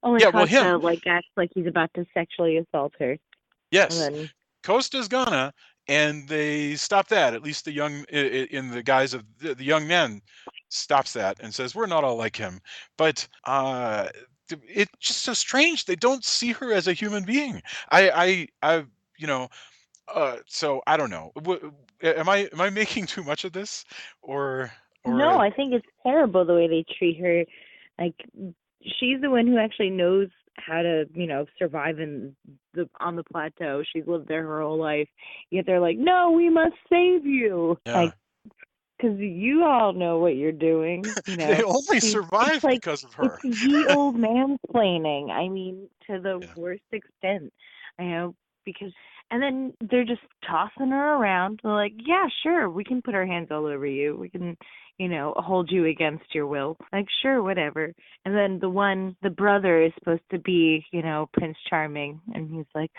Costa him. acts like he's about to sexually assault her. Yes, Costa's gonna, and they stop that. At least the young, in the guise of the young man, stops that and says, "We're not all like him." But it's just so strange. They don't see her as a human being. So I don't know. Am I making too much of this, or no? I think it's terrible the way they treat her. Like, she's the one who actually knows how to survive on the plateau. She's lived there her whole life. Yet they're like, no, we must save you. Yeah. Because you all know what you're doing. They only survive because of her. It's ye old mansplaining. I mean, to the worst extent. Because, and then they're just tossing her around. They're like, yeah, sure, we can put our hands all over you. We can, hold you against your will. Like, sure, whatever. And then the brother is supposed to be, Prince Charming. And he's like,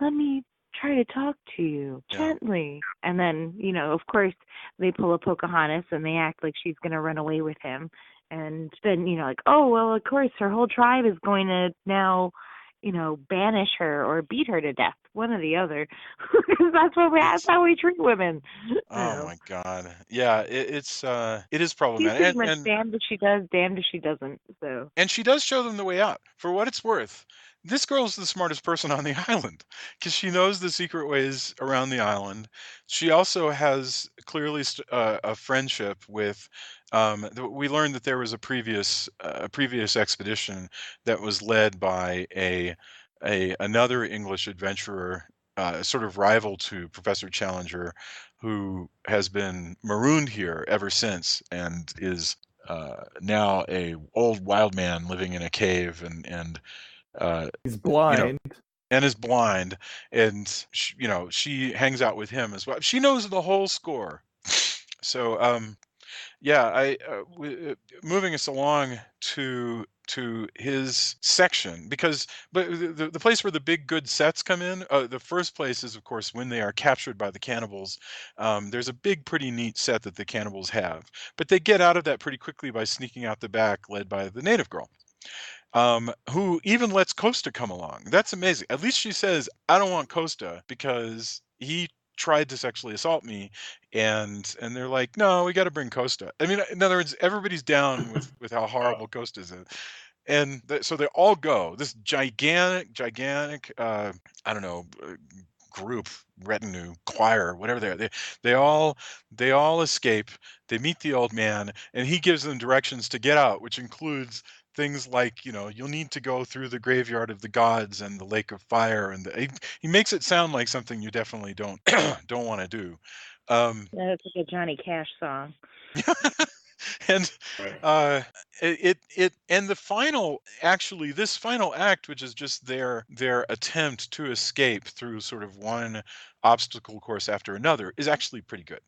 let me try to talk to you Yeah. gently. And then, of course, they pull a Pocahontas and they act like she's going to run away with him. And then, like, oh, well, of course, her whole tribe is going to now, banish her or beat her to death, one or the other. That's how we treat women. Oh my God. Yeah, it is She's problematic. pretty much damned if she does, damned if she doesn't. So. And she does show them the way out. For what it's worth, this girl's the smartest person on the island because she knows the secret ways around the island. She also has clearly a friendship with. We learned that there was a previous expedition that was led by another English adventurer, sort of rival to Professor Challenger, who has been marooned here ever since and is now a old wild man living in a cave and He's blind. and is blind, and she hangs out with him as well. She knows the whole score. So yeah, moving us along to his section, but the place where the big good sets come in, the first place is of course when they are captured by the cannibals. There's a big pretty neat set that the cannibals have, but they get out of that pretty quickly by sneaking out the back, led by the native girl, who even lets Costa come along. That's amazing. At least she says, I don't want Costa because he tried to sexually assault me, and they're like, no, we got to bring Costa. I mean, in other words, everybody's down with how horrible Costa is. And so they all go, this gigantic I don't know, group, retinue, choir, whatever they all escape. They meet the old man, and he gives them directions to get out, which includes things like, you'll need to go through the graveyard of the gods and the lake of fire, and he makes it sound like something you definitely don't don't want to do. That's like a Johnny Cash song. And and this final act, which is just their attempt to escape through sort of one obstacle course after another, is actually pretty good.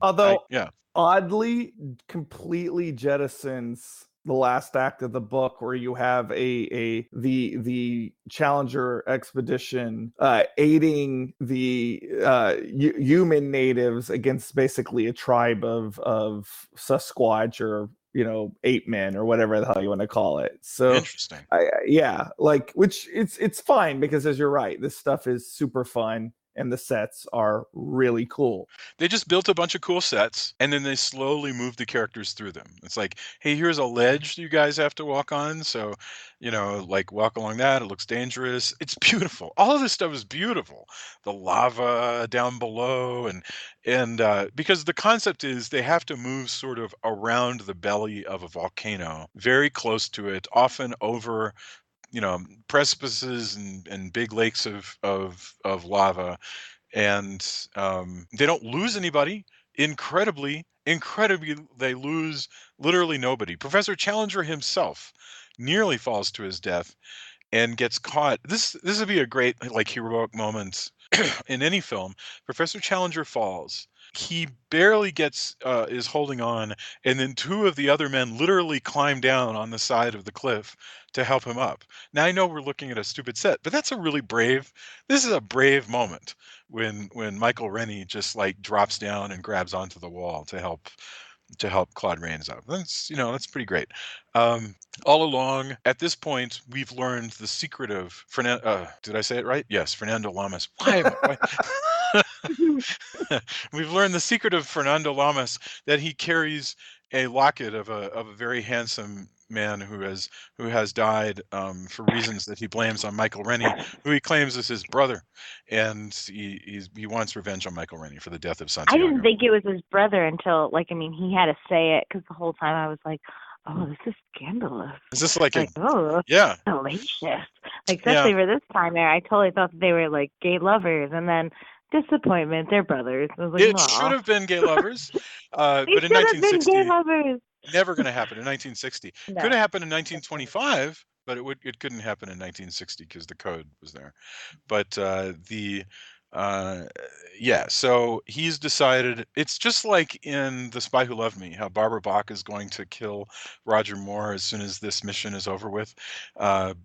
Although yeah, oddly completely jettisons the last act of the book, where you have the Challenger expedition aiding the human natives against basically a tribe of Sasquatch or ape men or whatever the hell you want to call it. So interesting. Which it's fine, because as you're right, this stuff is super fun. And the sets are really cool. They just built a bunch of cool sets, and then they slowly moved the characters through them. It's like, hey, here's a ledge you guys have to walk on. So, like walk along that. It looks dangerous. It's beautiful. All of this stuff is beautiful. The lava down below, and because the concept is they have to move sort of around the belly of a volcano, very close to it, often over precipices and big lakes of lava, and they don't lose anybody. Incredibly, they lose literally nobody. Professor Challenger himself nearly falls to his death and gets caught. This would be a great heroic moment in any film. Professor Challenger falls. He barely is holding on, and then two of the other men literally climb down on the side of the cliff to help him up. Now I know we're looking at a stupid set, but that's a really brave. This is a brave moment when Michael Rennie just drops down and grabs onto the wall to help Claude Rains up. That's pretty great. All along, at this point, we've learned the secret of Fernando. Did I say it right? Yes, Fernando Lamas. Why? We've learned the secret of Fernando Lamas, that he carries a locket of a very handsome man who has died for reasons that he blames on Michael Rennie, who he claims is his brother, and he wants revenge on Michael Rennie for the death of Santiago. I didn't think it was his brother until he had to say it, because the whole time I was like, oh, this is scandalous. Is this yeah, salacious? Especially for this time there, I totally thought that they were gay lovers, and then disappointment, they're brothers. I was like, it should have been gay lovers, but in 1960, gay lovers. Never going to happen in 1960. No. Could have happened in 1925, but it couldn't happen in 1960 because the code was there. But Yeah, so he's decided it's just like in The Spy Who Loved Me, how Barbara Bach is going to kill Roger Moore as soon as this mission is over with,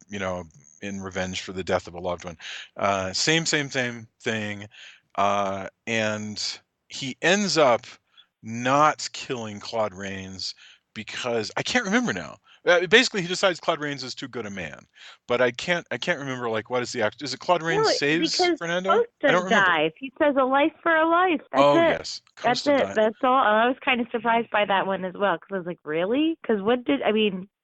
you know, in revenge for the death of a loved one. Same thing. And he ends up not killing Claude Rains because I can't remember now. Basically, he decides Claude Rains is too good a man, but I can't remember like what is the act? Is it Claude Rains No, saves because Fernando? I Costa don't remember. dies. He says a life for a life. That's Oh it. yes, That's Costa it. died. That's all. I was kind of surprised by that one as well, because I was like, really? Because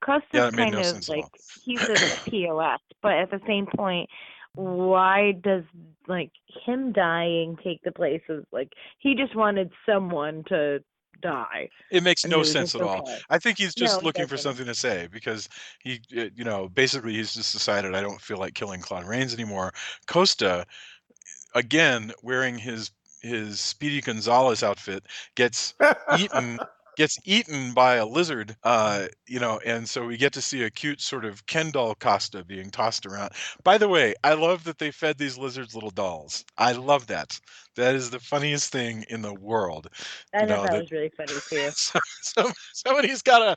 Costa's Yeah, that made kind no of sense at like, all. he's a POS, but at the same point, why does like him dying take the place of like, he just wanted someone to die, It makes and he no was sense just at all. okay. I think he's No, just it looking for doesn't. something to say because he, you know, basically he's just decided I don't feel like killing Claude Rains anymore. Costa, again wearing his Speedy Gonzalez outfit, gets eaten by a lizard, you know, and so we get to see a cute sort of Ken doll Costa being tossed around. By the way, I love that they fed these lizards little dolls. I love that. That is the funniest thing in the world. I You thought know that that was really funny too. somebody's got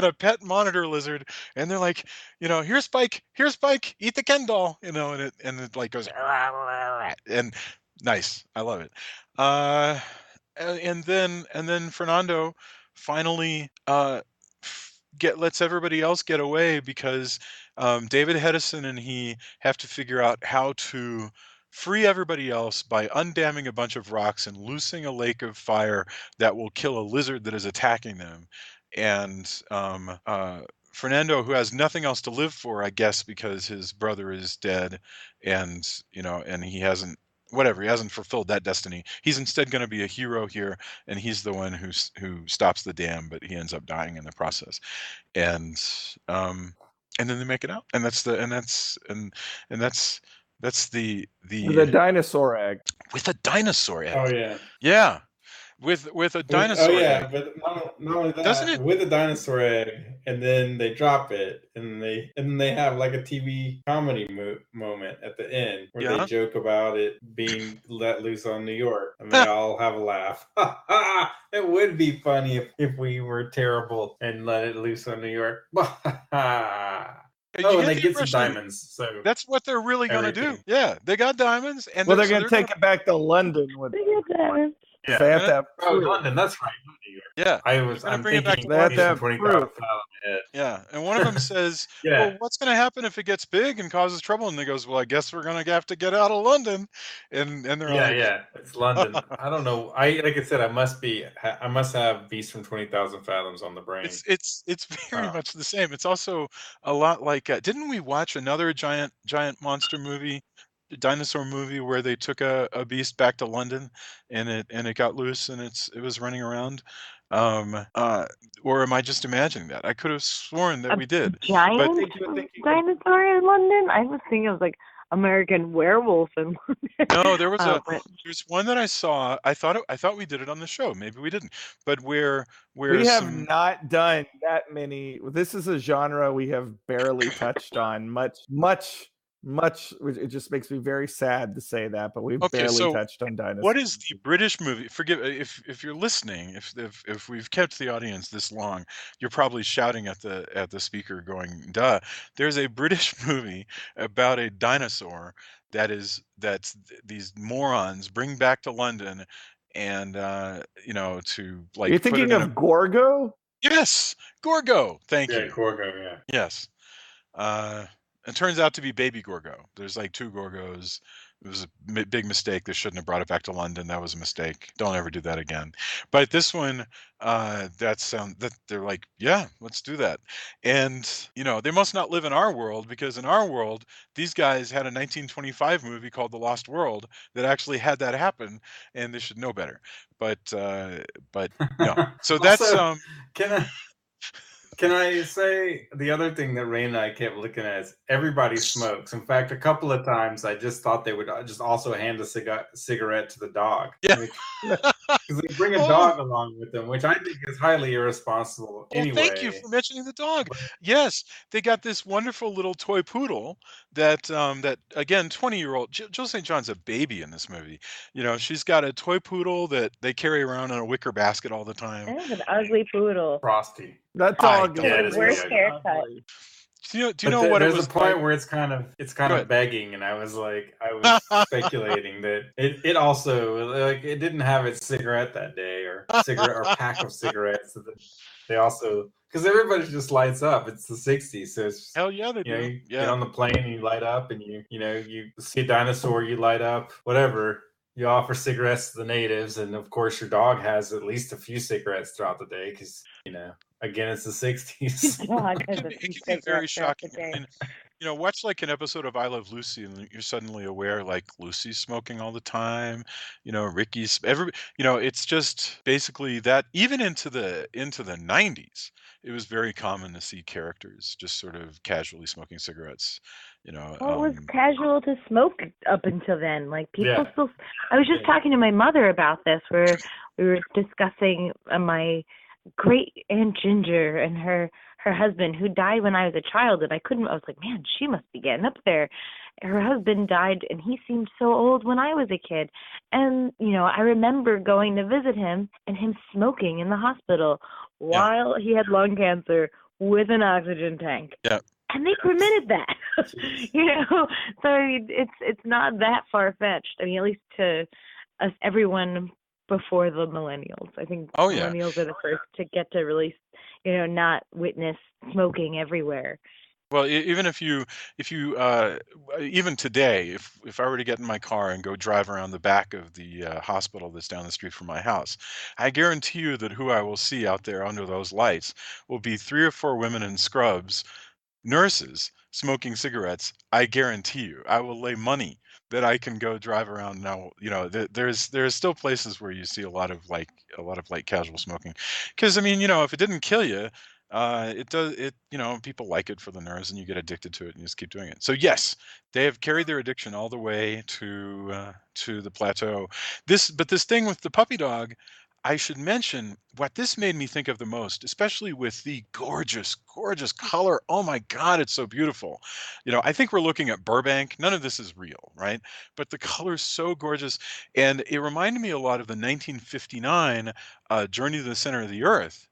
a pet monitor lizard, and they're like, you know, here Spike, eat the Ken doll, you know, and it like goes and nice. I love it. Uh, and then Fernando finally lets everybody else get away because David Hedison and he have to figure out how to free everybody else by undamming a bunch of rocks and loosing a lake of fire that will kill a lizard that is attacking them. And Fernando, who has nothing else to live for, I guess, because his brother is dead, and you know, and he hasn't fulfilled that destiny. He's instead going to be a hero here, and he's the one who stops the dam, but he ends up dying in the process. And and then they make it out, and that's the The dinosaur egg. with a dinosaur egg. Oh yeah. Yeah, with a dinosaur egg. But not only Doesn't that, it? with a dinosaur egg, and then they drop it, and then they have like a TV comedy moment at the end where Yeah. they joke about it being let loose on New York, and they all have a laugh. It would be funny if we were terrible and let it loose on New York. You And they the get some impression diamonds. So that's what they're really going to do. everything. Yeah, they got diamonds, and Well, they're so going to take it back to London with. They get that. Yeah. They have to have Oh, proof. London, that's right, not New York. Yeah, I'm bring it back thinking to They have to have 20,000 proof. ahead. Yeah, and one of them says, Yeah. "Well, what's going to happen if it gets big and causes trouble?" And they goes, "Well, I guess we're going to have to get out of London." And they're like, Yeah, it's London. I don't know. Like I said, I must have Beast from 20,000 Fathoms on the brain. It's very much the same. It's also a lot like didn't we watch another giant monster movie, dinosaur movie, where they took a beast back to London and it got loose and it was running around? Or am I just imagining that? I could have sworn that we did. Giant But dinosaur in London? I was thinking it was like American Werewolf in London. no, there was but there's one that I saw. I thought we did it on the show. Maybe we didn't. But where We have some not done that many. This is a genre we have barely touched on much. It just makes me very sad to say that, but we've Okay, barely so touched on dinosaurs. what is the British movie? Forgive if you're listening. If we've kept the audience this long, you're probably shouting at the speaker, going, "Duh!" There's a British movie about a dinosaur that's these morons bring back to London, and you know, to like You're put it thinking in of Gorgo? yes, Gorgo. Thank Yeah, you. Gorgo, yeah. Yes. It turns out to be baby Gorgo. There's like two Gorgos. It was a big mistake. They shouldn't have brought it back to London. That was a mistake. Don't ever do that again. But this one, that they're like, yeah, let's do that. And you know, they must not live in our world, because in our world, these guys had a 1925 movie called The Lost World that actually had that happen, and they should know better. But no. So that's Also, can Can I say the other thing that Ray and I kept looking at is everybody smokes. In fact, a couple of times I just thought they would just also hand a cigarette to the dog. Yeah. Because they bring a dog along with them, which I think is highly irresponsible anyway. Thank you for mentioning the dog. Yes, they got this wonderful little toy poodle that that again, 20-year-old Jill St. John's a baby in this movie. She's got a toy poodle that they carry around in a wicker basket all the time. That is an ugly poodle. Frosty. That dog is the worst haircut. Do you know what it was? There's a point where it's kind of begging, and I was speculating that it also it didn't have its cigarette that day or pack of cigarettes. So that they also, because everybody just lights up. It's the '60s, so it's hell yeah, they do. You get on the plane and you light up, and you see a dinosaur, you light up, whatever. You offer cigarettes to the natives, and of course your dog has at least a few cigarettes throughout the day because again, it's the '60s. It can be very shocking. And, watch like an episode of I Love Lucy, and you're suddenly aware like Lucy's smoking all the time. Ricky's it's just basically that. Even into the '90s, it was very common to see characters just sort of casually smoking cigarettes. It was casual to smoke up until then. Like people still. I was just talking to my mother about this, where we were discussing my great Aunt Ginger and her husband, who died when I was a child, and I was like, man, she must be getting up there. Her husband died, and he seemed so old when I was a kid. And, I remember going to visit him and him smoking in the hospital while he had lung cancer with an oxygen tank. Yeah. And they permitted that, so it's not that far-fetched. I mean, at least to us, everyone before the millennials. I think millennials are the first to get to really, not witness smoking everywhere. Well, even if you even today, if I were to get in my car and go drive around the back of the hospital that's down the street from my house, I guarantee you that who I will see out there under those lights will be 3 or 4 women in scrubs, nurses, smoking cigarettes. I guarantee you. I will lay money that I can go drive around now. There's still places where you see a lot of casual smoking, because if it didn't kill you, it does. People like it for the nerves, and you get addicted to it, and you just keep doing it. So yes, they have carried their addiction all the way to the plateau. This thing with the puppy dog, I should mention what this made me think of the most, especially with the gorgeous, gorgeous color. Oh my God, it's so beautiful. I think we're looking at Burbank. None of this is real, right? But the color's so gorgeous. And it reminded me a lot of the 1959 Journey to the Center of the Earth,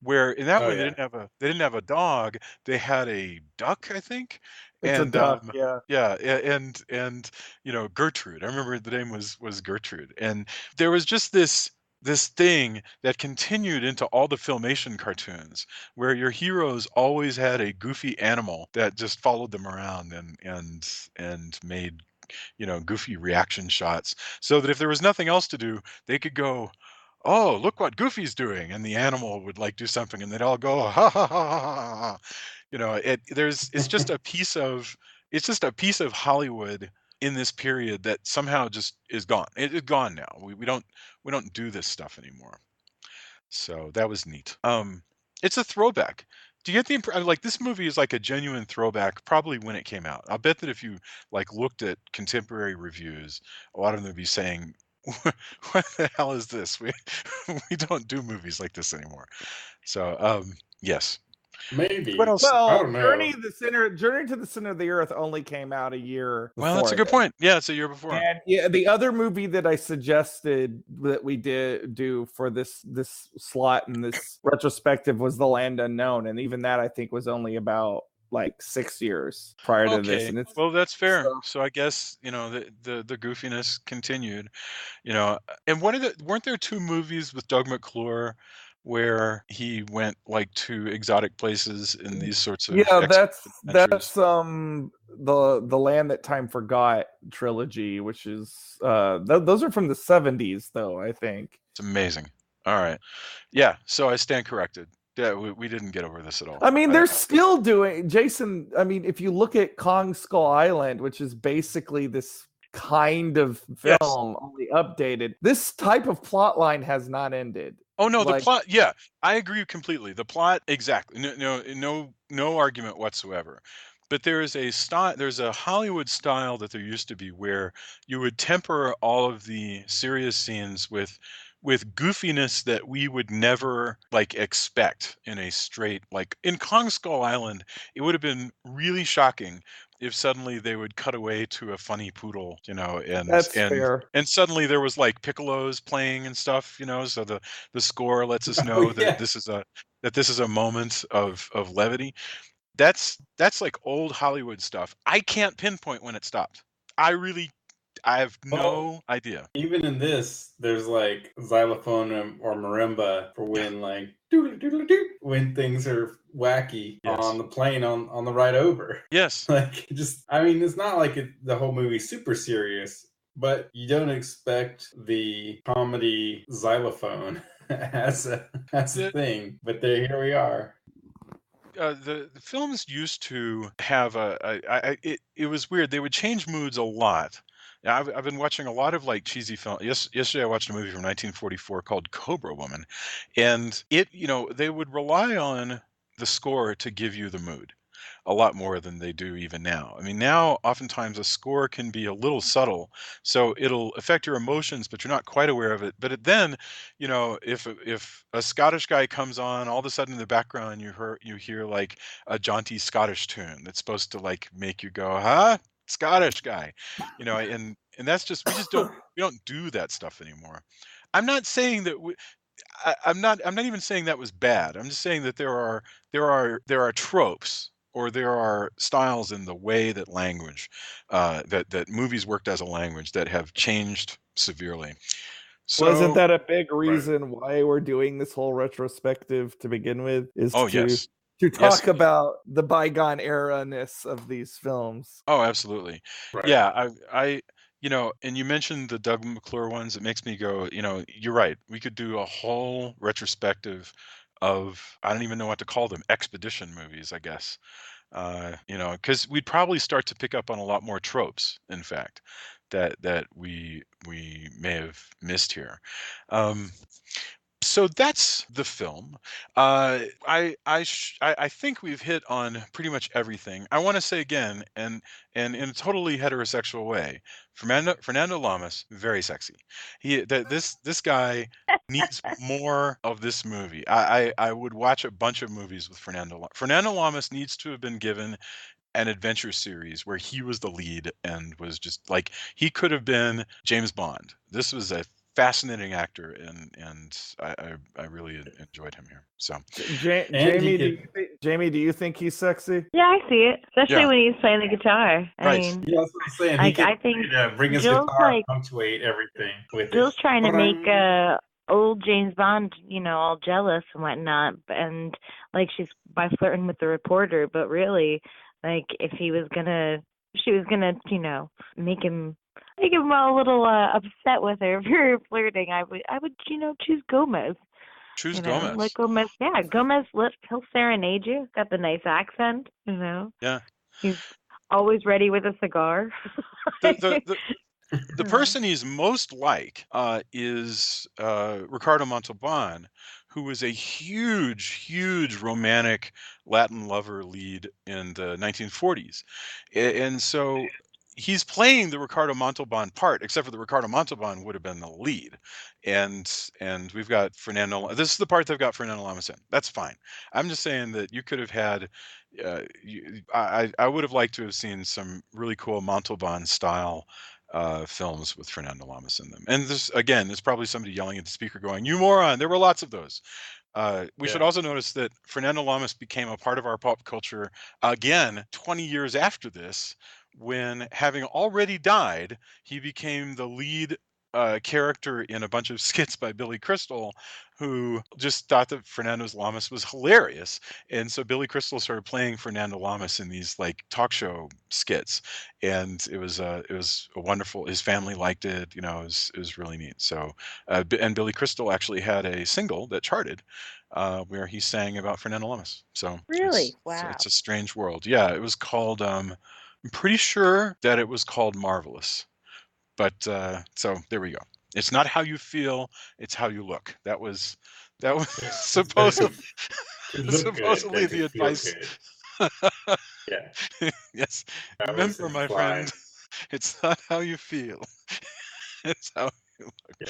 where in that way they didn't have a dog. They had a duck, I think. It's a duck, yeah. Yeah, and Gertrude. I remember the name was Gertrude. And there was just this thing that continued into all the Filmation cartoons, where your heroes always had a goofy animal that just followed them around and made goofy reaction shots, so that if there was nothing else to do, they could go, oh, look what Goofy's doing, and the animal would do something, and they'd all go, ha ha ha ha ha. It's just a piece of Hollywood in this period that somehow just is gone. It's gone now. We don't do this stuff anymore. So that was neat. It's a throwback. Do you get the impression this movie is like a genuine throwback probably when it came out? I'll bet that if you looked at contemporary reviews, a lot of them would be saying, what the hell is this? We don't do movies like this anymore. So yes. Maybe. What else? Well, I don't know. Journey to the Center of the Earth only came out a year before. Well, that's a good point. Yeah, it's a year before. And the other movie that I suggested that we did do for this slot and this retrospective was The Land Unknown, and even that I think was only about 6 years prior to this. And well, that's fair. So I guess the goofiness continued. And weren't there 2 movies with Doug McClure where he went to exotic places in these sorts of that's the Land That Time Forgot trilogy, which is those are from the 70s though, I think. It's amazing. All right, yeah, so I stand corrected. Yeah, we didn't get over this at all. I mean, they're still doing, Jason, if you look at Kong Skull Island, which is basically this kind of film, only updated, this type of plot line has not ended. Oh no, the Like, plot. Yeah, I agree completely. The plot, exactly. No argument whatsoever. But there is a style. There's a Hollywood style that there used to be where you would temper all of the serious scenes with goofiness that we would never like expect in a straight like in Kong Skull Island. It would have been really shocking if suddenly they would cut away to a funny poodle, and that's and fair. and suddenly there was like piccolos playing and stuff, so the score lets us Oh know yeah. that this is a moment of levity. That's like old Hollywood stuff. I can't pinpoint when it stopped. I have Well, no idea. even in this, there's like xylophone or marimba for when like doodle doodle doo when things are wacky on Yes. the plane on the ride over. Yes. Like I mean, it's not like the whole movie's super serious, but you don't expect the comedy xylophone as a The, thing. But here we are. the films used to have it was weird. They would change moods a lot. Yeah, I've been watching a lot of like cheesy film. Yesterday I watched a movie from 1944 called Cobra Woman, and they would rely on the score to give you the mood a lot more than they do even now. I mean, now oftentimes a score can be a little subtle, so it'll affect your emotions, but you're not quite aware of it. Then, if a Scottish guy comes on, all of a sudden in the background you hear like a jaunty Scottish tune that's supposed to like make you go, huh? Scottish guy, and that's just we don't do that stuff anymore. I'm not saying that I'm not even saying that was bad. I'm just saying that there are tropes or there are styles in the way that that movies worked as a language that have changed severely. Wasn't So, that a big Right. reason why we're doing this whole retrospective to begin with? Is oh to yes, yes, talk about the bygone era-ness of these films. oh absolutely, Right. yeah. And you mentioned the Doug McClure ones. It makes me go, you're right. We could do a whole retrospective of I don't even know what to call them, expedition movies, I guess. Because we'd probably start to pick up on a lot more tropes, in fact, that we may have missed here. Um, so that's the film. I think we've hit on pretty much everything. I want to say again, and in a totally heterosexual way, Fernando Lamas, very sexy. This guy needs more of this movie. I would watch a bunch of movies with Fernando Lamas needs to have been given an adventure series where he was the lead and was just like he could have been James Bond. This was a fascinating actor, and I really enjoyed him here. So And he could. Jamie, do you think he's sexy? Yeah, I see it, especially yeah, when he's playing the guitar. I right. mean, Yeah, that's what I'm saying. like I think He could bring his Jill's guitar and like punctuate everything with it. Jill's trying to make old James Bond, all jealous and whatnot, and like she's by flirting with the reporter, but really, like if she was gonna, make him a little upset with her for flirting, I would, choose Gomez. Choose Let Gomez. Gomez, yeah, Gomez, he'll serenade you. Got the nice accent. Yeah. He's always ready with a cigar. The person he's most like is Ricardo Montalban, who was a huge romantic Latin lover lead in the 1940s. And so he's playing the Ricardo Montalban part, except for the Ricardo Montalban would have been the lead. And we've got Fernando. This is the part they've got Fernando Lamas in. That's fine. I'm just saying that you could have had. I would have liked to have seen some really cool Montalban style films with Fernando Lamas in them. And there's probably somebody yelling at the speaker going, "You moron!" There were lots of those. We should Yeah. also notice that Fernando Lamas became a part of our pop culture again 20 years after this, when having already died, he became the lead character in a bunch of skits by Billy Crystal, who just thought that Fernando Lamas was hilarious. And so Billy Crystal started playing Fernando Lamas in these like talk show skits. And it was a wonderful, his family liked it, it was really neat. So, and Billy Crystal actually had a single that charted where he sang about Fernando Lamas. So Really? it's Wow. a strange world. Yeah, it was called, I'm pretty sure that it was called Marvelous. But so there we go. It's not how you feel, it's how you look. That was That was It's better to look supposedly good than the to feel advice. good. Yeah, Yes. that was Remember, my implied. friend, it's not how you feel. It's how you look. Yeah.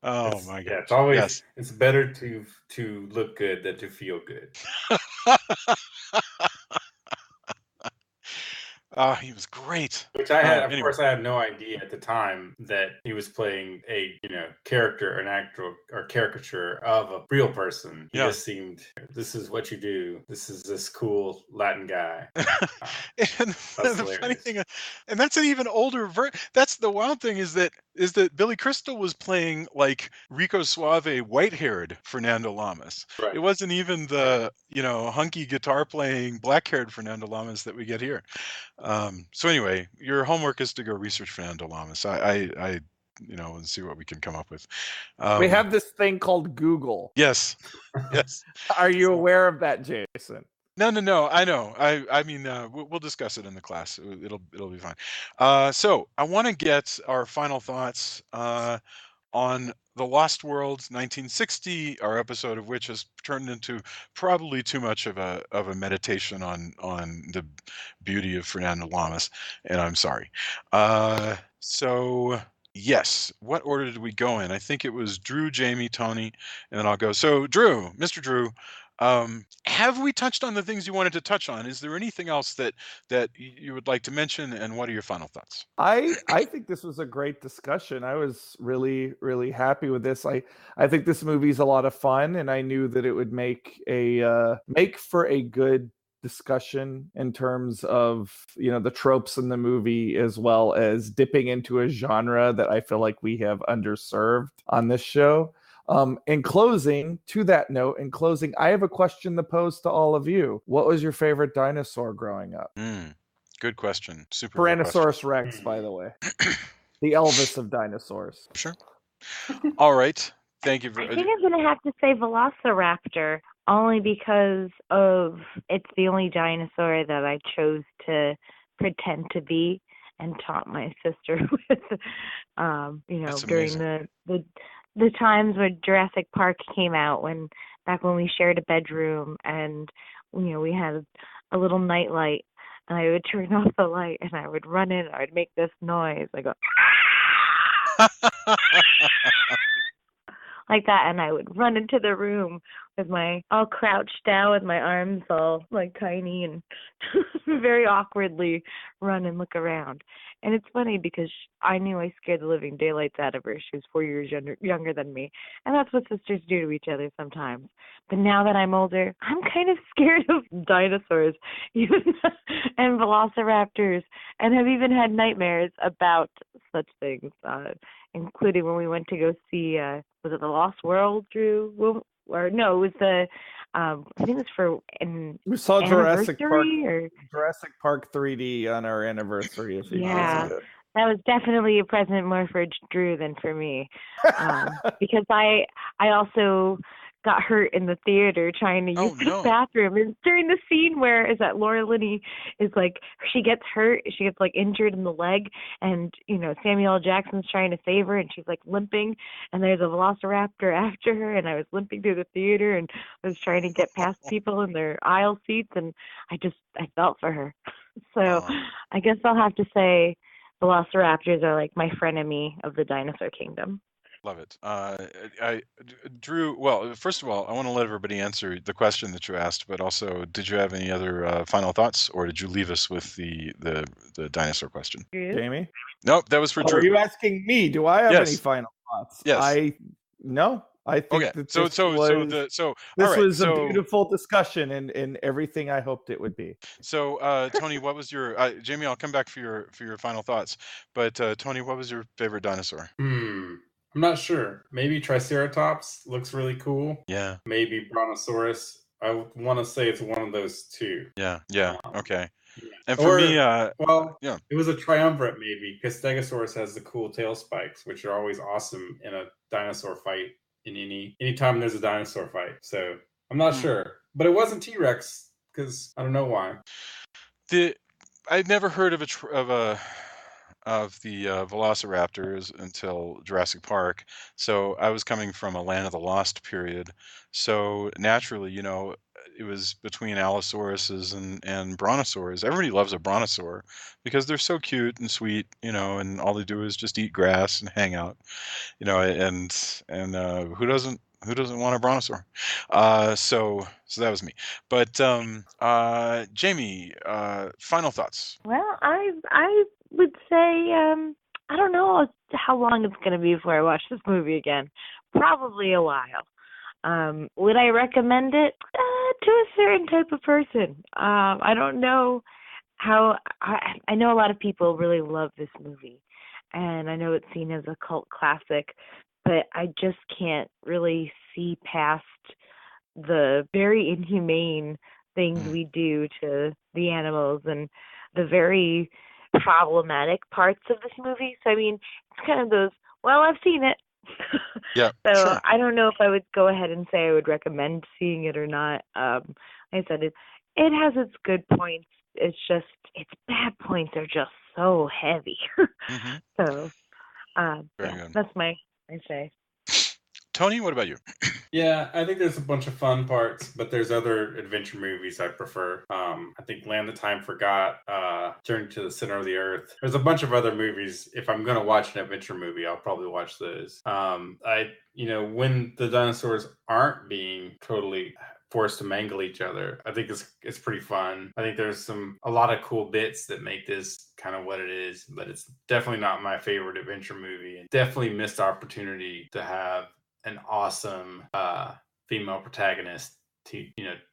Oh my It's gosh. always Yes. it's better to look good than to feel good. He was great. Which I had, of Anyway. course, I had no idea at the time that he was playing a character, an actor or caricature of a real person. He Yeah. just seemed, this is what you do. This is this cool Latin guy. And That's the funny hilarious. thing, and that's an even older that's the wild thing is that Billy Crystal was playing like Rico Suave white-haired Fernando Lamas. Right. It wasn't even the hunky guitar playing black-haired Fernando Lamas that we get here. So anyway, your homework is to go research Fernando Lamas. I and see what we can come up with. We have this thing called Google. Yes. Yes. Are you aware of that, Jason? No. I know. I mean, we'll discuss it in the class. It'll be fine. So I want to get our final thoughts on The Lost World 1960, our episode of which has turned into probably too much of a meditation on the beauty of Fernando Lamas, and I'm sorry. So yes, what order did we go in? I think it was Drew, Jamie, Tony, and then I'll go. So Drew, Mr. Drew, have we touched on the things you wanted to touch on? Is there anything else that you would like to mention, and what are your final thoughts? I think this was a great discussion. I was really, really happy with this. I think this movie's a lot of fun, and I knew that it would make for a good discussion in terms of the tropes in the movie, as well as dipping into a genre that I feel like we have underserved on this show. In closing, I have a question to pose to all of you. What was your favorite dinosaur growing up? Good question. Super good Tyrannosaurus Rex, by the way. The Elvis of dinosaurs. Sure. All right. Thank you. I think I'm going to have to say Velociraptor, only because of it's the only dinosaur that I chose to pretend to be and taught my sister with, during the times when Jurassic Park came out, back when we shared a bedroom and we had a little night light, and I would turn off the light and I would run in, I would make this noise. I go like that, and I would run into the room with my all crouched down with my arms all like tiny and very awkwardly run and look around. And it's funny because I knew I scared the living daylights out of her. She was 4 years younger than me. And that's what sisters do to each other sometimes. But now that I'm older, I'm kind of scared of dinosaurs and velociraptors, and have even had nightmares about such things, including when we went to go see, was it The Lost World, Drew? Or no, it was the I think it was for an we saw Jurassic Park 3D on our anniversary a few years ago. That was definitely a present more for Drew than for me, because I also got hurt in the theater trying to use the bathroom. And during the scene where Laura Linney is like, she gets hurt, she gets like injured in the leg, and Samuel L. Jackson's trying to save her, and she's like limping, and there's a velociraptor after her, and I was limping through the theater and I was trying to get past people in their aisle seats, and I felt for her. So I guess I'll have to say velociraptors are like my frenemy of the dinosaur kingdom. Love it. Drew, well, first of all, I want to let everybody answer the question that you asked, but also, did you have any other final thoughts, or did you leave us with the dinosaur question? Jamie? Nope, that was for Drew. Are you asking me? Do I have any final thoughts? Yes. No. I think okay. that this was a beautiful discussion and everything I hoped it would be. So, Tony, what was your Jamie? I'll come back for your final thoughts. But Tony, what was your favorite dinosaur? I'm not sure. Maybe Triceratops looks really cool. Yeah. Maybe Brontosaurus. I want to say it's one of those two. Yeah. Okay. And for me, it was a triumvirate maybe, because Stegosaurus has the cool tail spikes, which are always awesome in a dinosaur fight. In anytime there's a dinosaur fight, so I'm not sure, but it wasn't T-Rex because I don't know why. I'd never heard of of the velociraptors until Jurassic Park. So I was coming from a Land of the Lost period. So naturally, it was between Allosauruses and Brontosaurs. Everybody loves a Brontosaur because they're so cute and sweet, and all they do is just eat grass and hang out, and who doesn't want a Brontosaur? So that was me. But Jamie, final thoughts. Well, I would say I don't know how long it's going to be before I watch this movie again. Probably a while. Would I recommend it to a certain type of person? I don't know how. I know a lot of people really love this movie, and I know it's seen as a cult classic, but I just can't really see past the very inhumane things Mm. we do to the animals and the very problematic parts of this movie. So, I mean, it's kind of those, well, I've seen it. Yeah, So sure. I don't know if I would go ahead and say I would recommend seeing it or not. Like I said, it has its good points. It's just its bad points are just so heavy. Hmm. So Very yeah, good. that's my say. Tony, what about you? Yeah, I think there's a bunch of fun parts, but there's other adventure movies I prefer. I think Land the Time Forgot, Journey to the Center of the Earth. There's a bunch of other movies. If I'm going to watch an adventure movie, I'll probably watch those. When the dinosaurs aren't being totally forced to mangle each other, I think it's pretty fun. I think there's a lot of cool bits that make this kind of what it is, but it's definitely not my favorite adventure movie, and definitely missed opportunity to have an awesome female protagonist who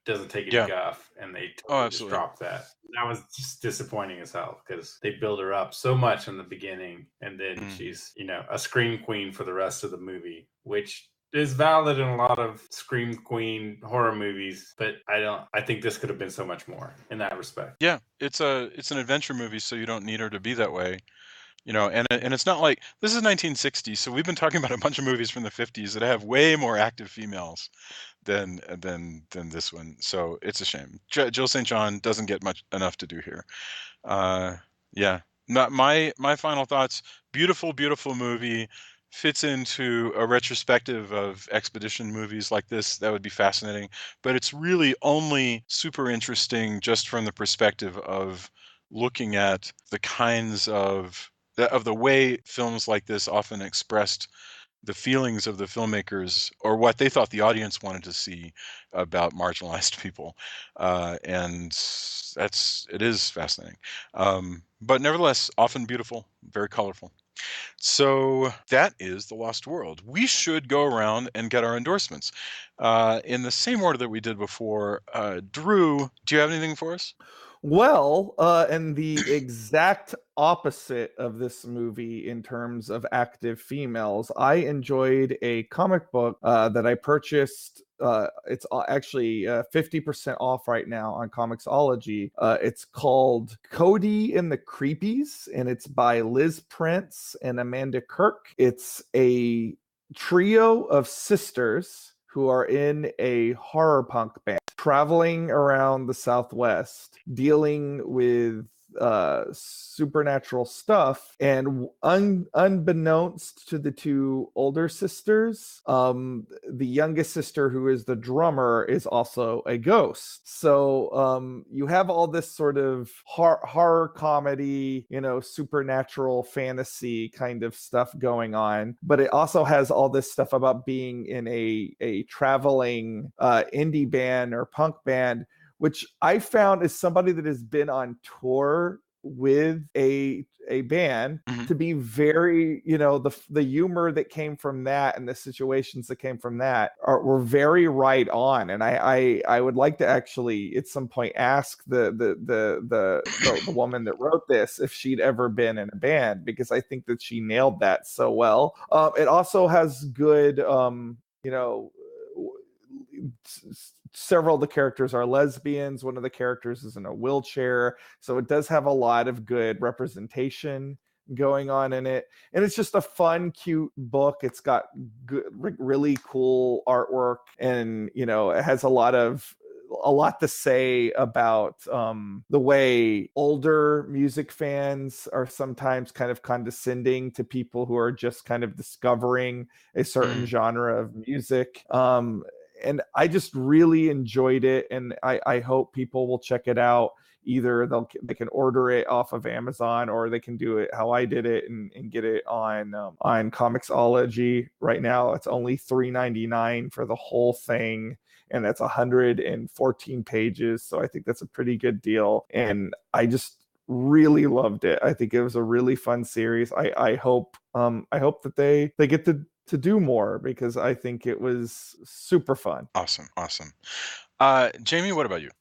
doesn't take any Yeah. guff, and they Oh, totally just absolutely. dropped that. That was just disappointing as hell because they build her up so much in the beginning, and then Mm. she's a scream queen for the rest of the movie, which is valid in a lot of scream queen horror movies, but I think this could have been so much more in that respect. Yeah, it's an adventure movie, so you don't need her to be that way. And it's not like this is 1960, so we've been talking about a bunch of movies from the 50s that have way more active females than this one. So it's a shame. Jill St. John doesn't get enough to do here. Yeah. Not my final thoughts. Beautiful, beautiful movie. Fits into a retrospective of expedition movies like this. That would be fascinating. But it's really only super interesting just from the perspective of looking at the kinds of the way films like this often expressed the feelings of the filmmakers or what they thought the audience wanted to see about marginalized people, and it is fascinating, but nevertheless often beautiful, very colorful. So that is The Lost World. We should go around and get our endorsements in the same order that we did before. Drew, do you have anything for us? Well, and the exact opposite of this movie in terms of active females, I enjoyed a comic book that I purchased. It's actually 50% off right now on Comixology. It's called Cody and the Creepies, and it's by Liz Prince and Amanda Kirk. It's a trio of sisters who are in a horror punk band traveling around the Southwest, dealing with supernatural stuff, and unbeknownst to the two older sisters, the youngest sister, who is the drummer, is also a ghost. So you have all this sort of horror comedy, supernatural fantasy kind of stuff going on, but it also has all this stuff about being in a traveling indie band or punk band, which I found as somebody that has been on tour with a band, Mhm. to be very, the humor that came from that and the situations that came from that were very right on. And I would like to actually at some point ask the woman that wrote this if she'd ever been in a band, because I think that she nailed that so well. It also has good, several of the characters are lesbians. One of the characters is in a wheelchair, so it does have a lot of good representation going on in it, and it's just a fun, cute book. It's got good, really cool artwork, and it has a lot of a lot to say about the way older music fans are sometimes kind of condescending to people who are just kind of discovering a certain genre of music. And I just really enjoyed it, and I hope people will check it out. Either they can order it off of Amazon, or they can do it how I did it and get it on Comixology. Right now, it's only $3.99 for the whole thing, and that's 114 pages. So I think that's a pretty good deal, and I just really loved it. I think it was a really fun series. I hope that they get to do more, because I think it was super fun. Awesome. Jamie, what about you?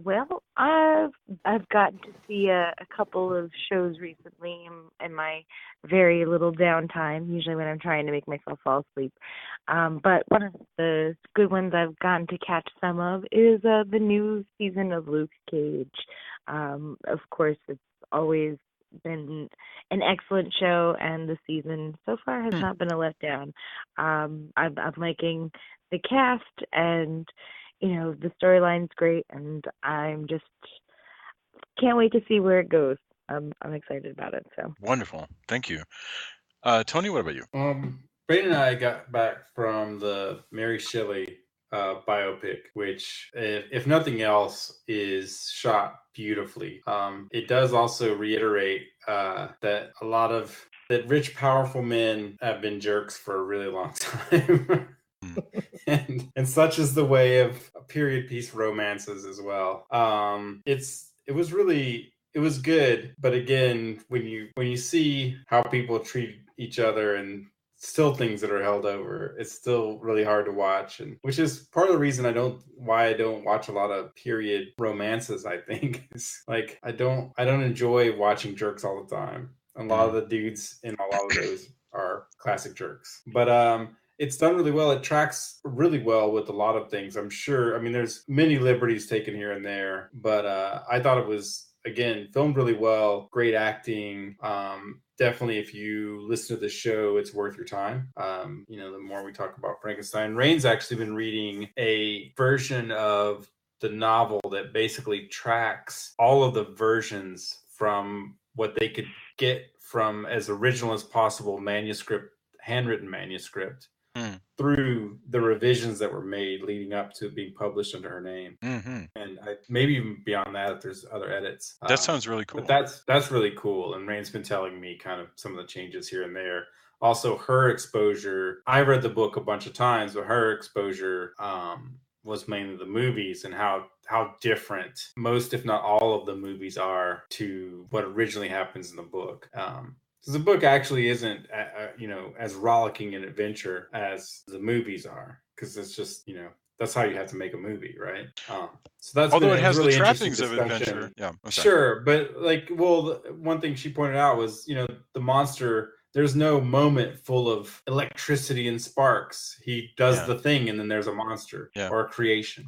Well, I've gotten to see a couple of shows recently in my very little downtime, usually when I'm trying to make myself fall asleep. But one of the good ones I've gotten to catch some of is the new season of Luke Cage. Of course, it's always been an excellent show, and the season so far has not been a letdown. I'm liking the cast, and the storyline's great, and I'm just can't wait to see where it goes. I'm excited about it. So Wonderful. Thank you. Tony, what about you? Brayden and I got back from the Mary Shelley biopic, which, if nothing else, is shot beautifully. It does also reiterate that rich, powerful men have been jerks for a really long time. And such is the way of period piece romances as well. It was good, but again, when you see how people treat each other and still things that are held over, it's still really hard to watch, and which is part of the reason I don't watch a lot of period romances. I think it's like I don't enjoy watching jerks all the time. A lot of the dudes in a lot of those are classic jerks, but it's done really well. It tracks really well with a lot of things. I'm sure. I mean, there's many liberties taken here and there, but I thought it was, again, filmed really well. Great acting. Definitely, if you listen to the show, it's worth your time. The more we talk about Frankenstein, Rain's actually been reading a version of the novel that basically tracks all of the versions from what they could get from as original as possible handwritten manuscript, through the revisions that were made leading up to it being published under her name. And maybe even beyond that, if there's other edits. That sounds really cool. But that's really cool. And Rain's been telling me kind of some of the changes here and there. Also, her exposure, I read the book a bunch of times, but her exposure was mainly the movies, and how different most, if not all, of the movies are to what originally happens in the book. Because the book actually isn't, as rollicking an adventure as the movies are. Because it's just, that's how you have to make a movie, right? So that's although it has really the trappings of adventure. Yeah. Sure, but one thing she pointed out was, the monster. There's no moment full of electricity and sparks. He does the thing, and then there's a monster or a creation,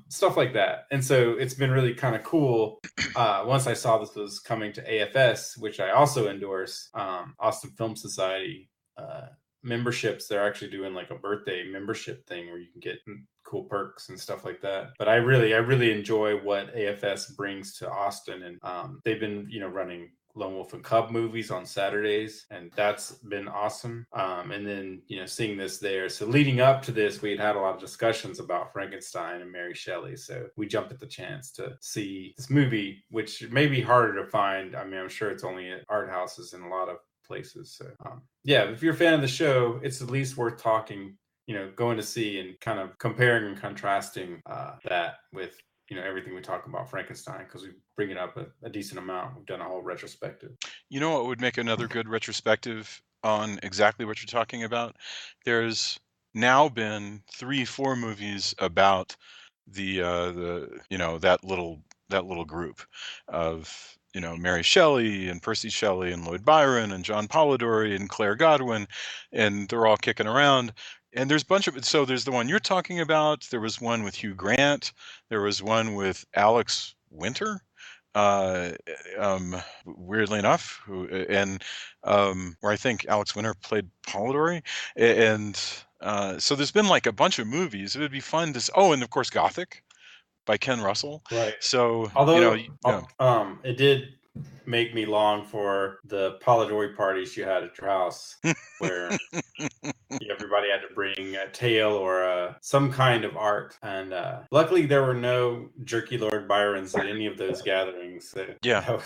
stuff like that. And so it's been really kind of cool. Once I saw this was coming to AFS, which I also endorse, Austin Film Society memberships. They're actually doing like a birthday membership thing where you can get cool perks and stuff like that. But I really enjoy what AFS brings to Austin, and they've been running Lone Wolf and Cub movies on Saturdays, and that's been awesome. And then seeing this there, so leading up to this, we had a lot of discussions about Frankenstein and Mary Shelley, so we jumped at the chance to see this movie, which may be harder to find. I mean, I'm sure it's only at art houses in a lot of places. So if you're a fan of the show, it's at least worth talking, going to see, and kind of comparing and contrasting that with everything we talk about Frankenstein, because we bring it up a decent amount. We've done a whole retrospective. You know what would make another good retrospective on exactly what you're talking about? There's now been 3-4 movies about the that little group of Mary Shelley and Percy Shelley and Lloyd Byron and John Polidori and Claire Godwin, and they're all kicking around. And there's a bunch of it. So there's the one you're talking about. There was one with Hugh Grant. There was one with Alex Winter, weirdly enough, where I think Alex Winter played Polidori. And so there's been like a bunch of movies. It would be fun to. Oh, and of course Gothic by Ken Russell. Right. So, Although, yeah. it did make me long for the Polidori parties you had at your house, where everybody had to bring a tale or some kind of art. And luckily, there were no Jerky Lord Byrons at any of those gatherings. So Yeah.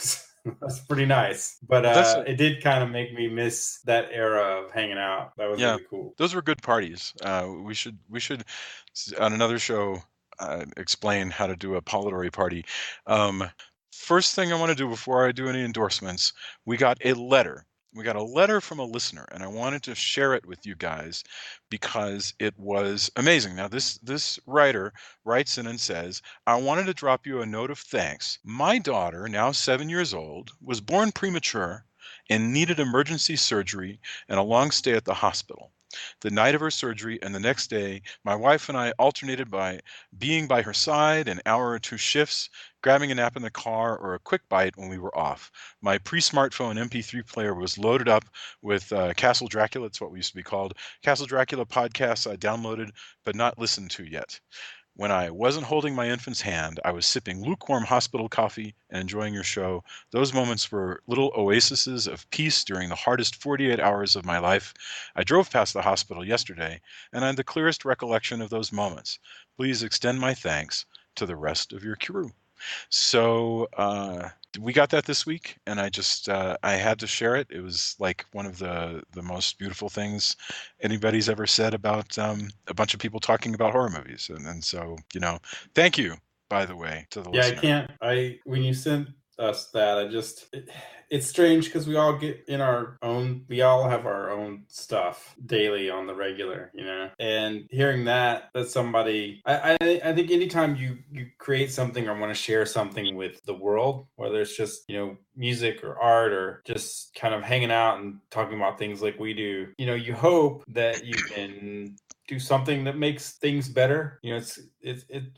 that's pretty nice. But it did kind of make me miss that era of hanging out. That was really cool. Those were good parties. We should on another show explain how to do a Polidori party. First thing I want to do before I do any endorsements, we got a letter. We got a letter from a listener, and I wanted to share it with you guys because it was amazing. Now, this writer writes in and says, I wanted to drop you a note of thanks. My daughter, now 7 years old, was born premature and needed emergency surgery and a long stay at the hospital. The night of her surgery and the next day, my wife and I alternated by being by her side an hour or two shifts, grabbing a nap in the car, or a quick bite when we were off. My pre-smartphone MP3 player was loaded up with Castle Dracula, it's what we used to be called, Castle Dracula podcasts I downloaded but not listened to yet. When I wasn't holding my infant's hand, I was sipping lukewarm hospital coffee and enjoying your show. Those moments were little oases of peace during the hardest 48 hours of my life. I drove past the hospital yesterday, and I had the clearest recollection of those moments. Please extend my thanks to the rest of your crew. So we got that this week, and I just I had to share it. It was like one of the most beautiful things anybody's ever said about a bunch of people talking about horror movies, and so thank you, by the way, to the listener. When you sent us that, it's strange because we all have our own stuff daily on the regular, and hearing that somebody, I think anytime you create something or want to share something with the world, whether it's just music or art or just kind of hanging out and talking about things like we do, you hope that you can do something that makes things better.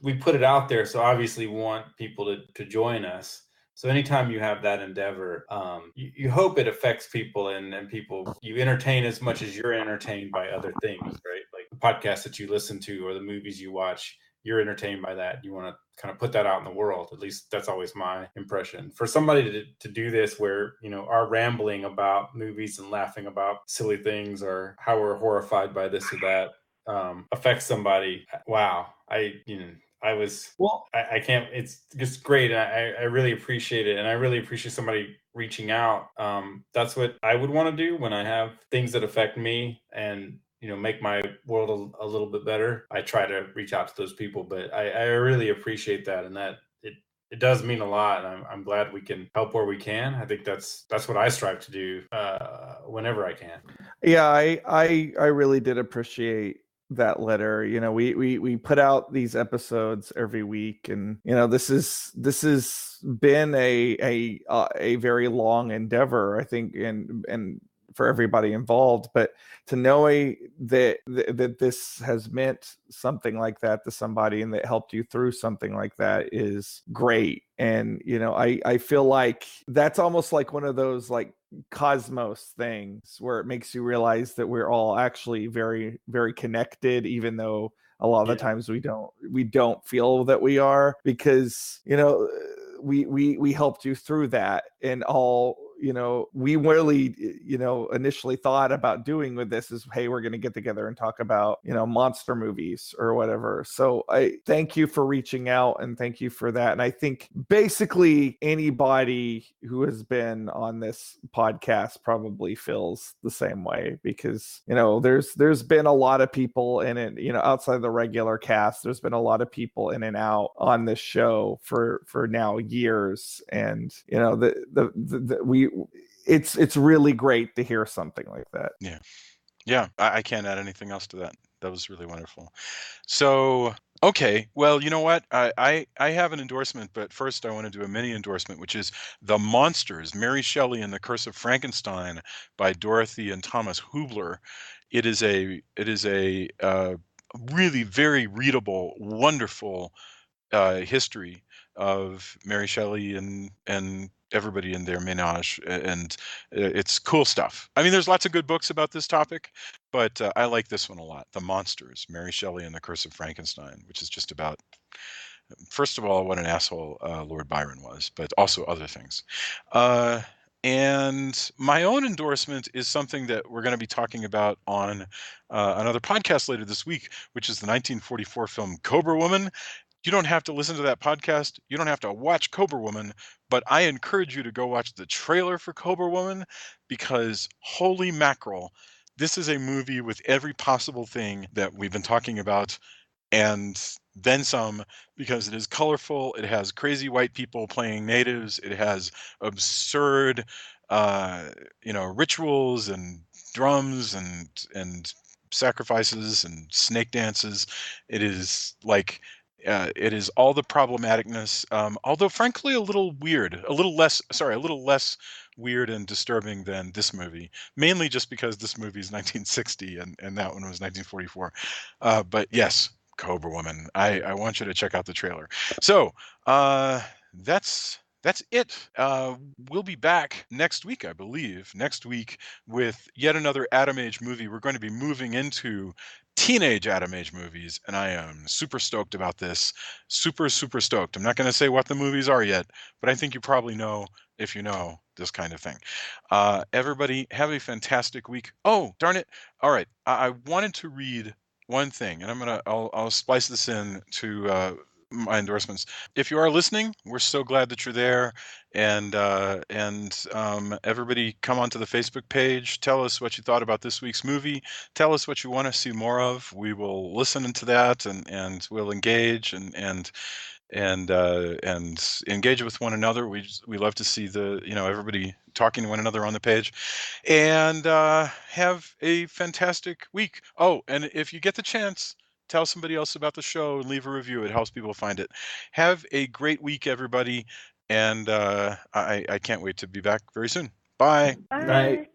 We put it out there, so obviously we want people to join us. So anytime you have that endeavor, you hope it affects people and people you entertain as much as you're entertained by other things, right? Like the podcasts that you listen to or the movies you watch, you're entertained by that. You want to kind of put that out in the world. At least that's always my impression. For somebody to do this where, our rambling about movies and laughing about silly things or how we're horrified by this or that affects somebody. Wow. I can't, it's just great. And I really appreciate it. And I really appreciate somebody reaching out. That's what I would want to do when I have things that affect me and, make my world a little bit better. I try to reach out to those people, but I really appreciate that. And that it does mean a lot. And I'm glad we can help where we can. I think that's what I strive to do whenever I can. Yeah, I really did appreciate that letter. We put out these episodes every week, and this has been a very long endeavor, I think, and for everybody involved. But to know that this has meant something like that to somebody and that helped you through something like that is great. And I feel like that's almost like one of those like cosmos things where it makes you realize that we're all actually very, very connected, even though a lot of the times we don't feel that we are, because we helped you through that. And all we really initially thought about doing with this is, hey, we're going to get together and talk about monster movies or whatever. So I thank you for reaching out, and thank you for that. And I think basically anybody who has been on this podcast probably feels the same way, because there's been a lot of people in it, outside the regular cast. There's been a lot of people in and out on this show for now years, and it's really great to hear something like that. Yeah, I can't add anything else to that. That was really wonderful. So okay, well, you know what, I have an endorsement, but first I want to do a mini endorsement, which is The Monsters, Mary Shelley and the Curse of Frankenstein by Dorothy and Thomas Hubler. It is a really very readable, wonderful history of Mary Shelley and everybody in their menage, and it's cool stuff. I mean, there's lots of good books about this topic, but I like this one a lot. The Monsters, Mary Shelley and the Curse of Frankenstein, which is just about First of all, what an asshole Lord Byron was, but also other things. And my own endorsement is something that we're going to be talking about on another podcast later this week, which is the 1944 film Cobra Woman. You don't have to listen to that podcast. You don't have to watch Cobra Woman, but I encourage you to go watch the trailer for Cobra Woman, because holy mackerel, this is a movie with every possible thing that we've been talking about, and then some, because it is colorful. It has crazy white people playing natives. It has absurd, rituals and drums and sacrifices and snake dances. It is like it is all the problematicness, although frankly a little weird, a little less weird and disturbing than this movie, mainly just because this movie is 1960 and that one was 1944. But yes, Cobra Woman. I want you to check out the trailer. So that's it. We'll be back next week, I believe. Next week with yet another Atom Age movie. We're going to be moving into teenage Atom Age movies, and I am super stoked about this. Super, super stoked. I'm not going to say what the movies are yet, but I think you probably know if you know this kind of thing. Everybody, have a fantastic week. Oh, darn it. All right. I wanted to read one thing, and I'll splice this in to my endorsements. If you are listening, we're so glad that you're there, and everybody come onto the Facebook page. Tell us what you thought about this week's movie. Tell us what you want to see more of. We will listen to that, and we'll engage and engage with one another. We love to see everybody talking to one another on the page, and have a fantastic week. Oh, and if you get the chance, tell somebody else about the show and leave a review. It helps people find it. Have a great week, everybody, and I can't wait to be back very soon. Bye. Bye. Right.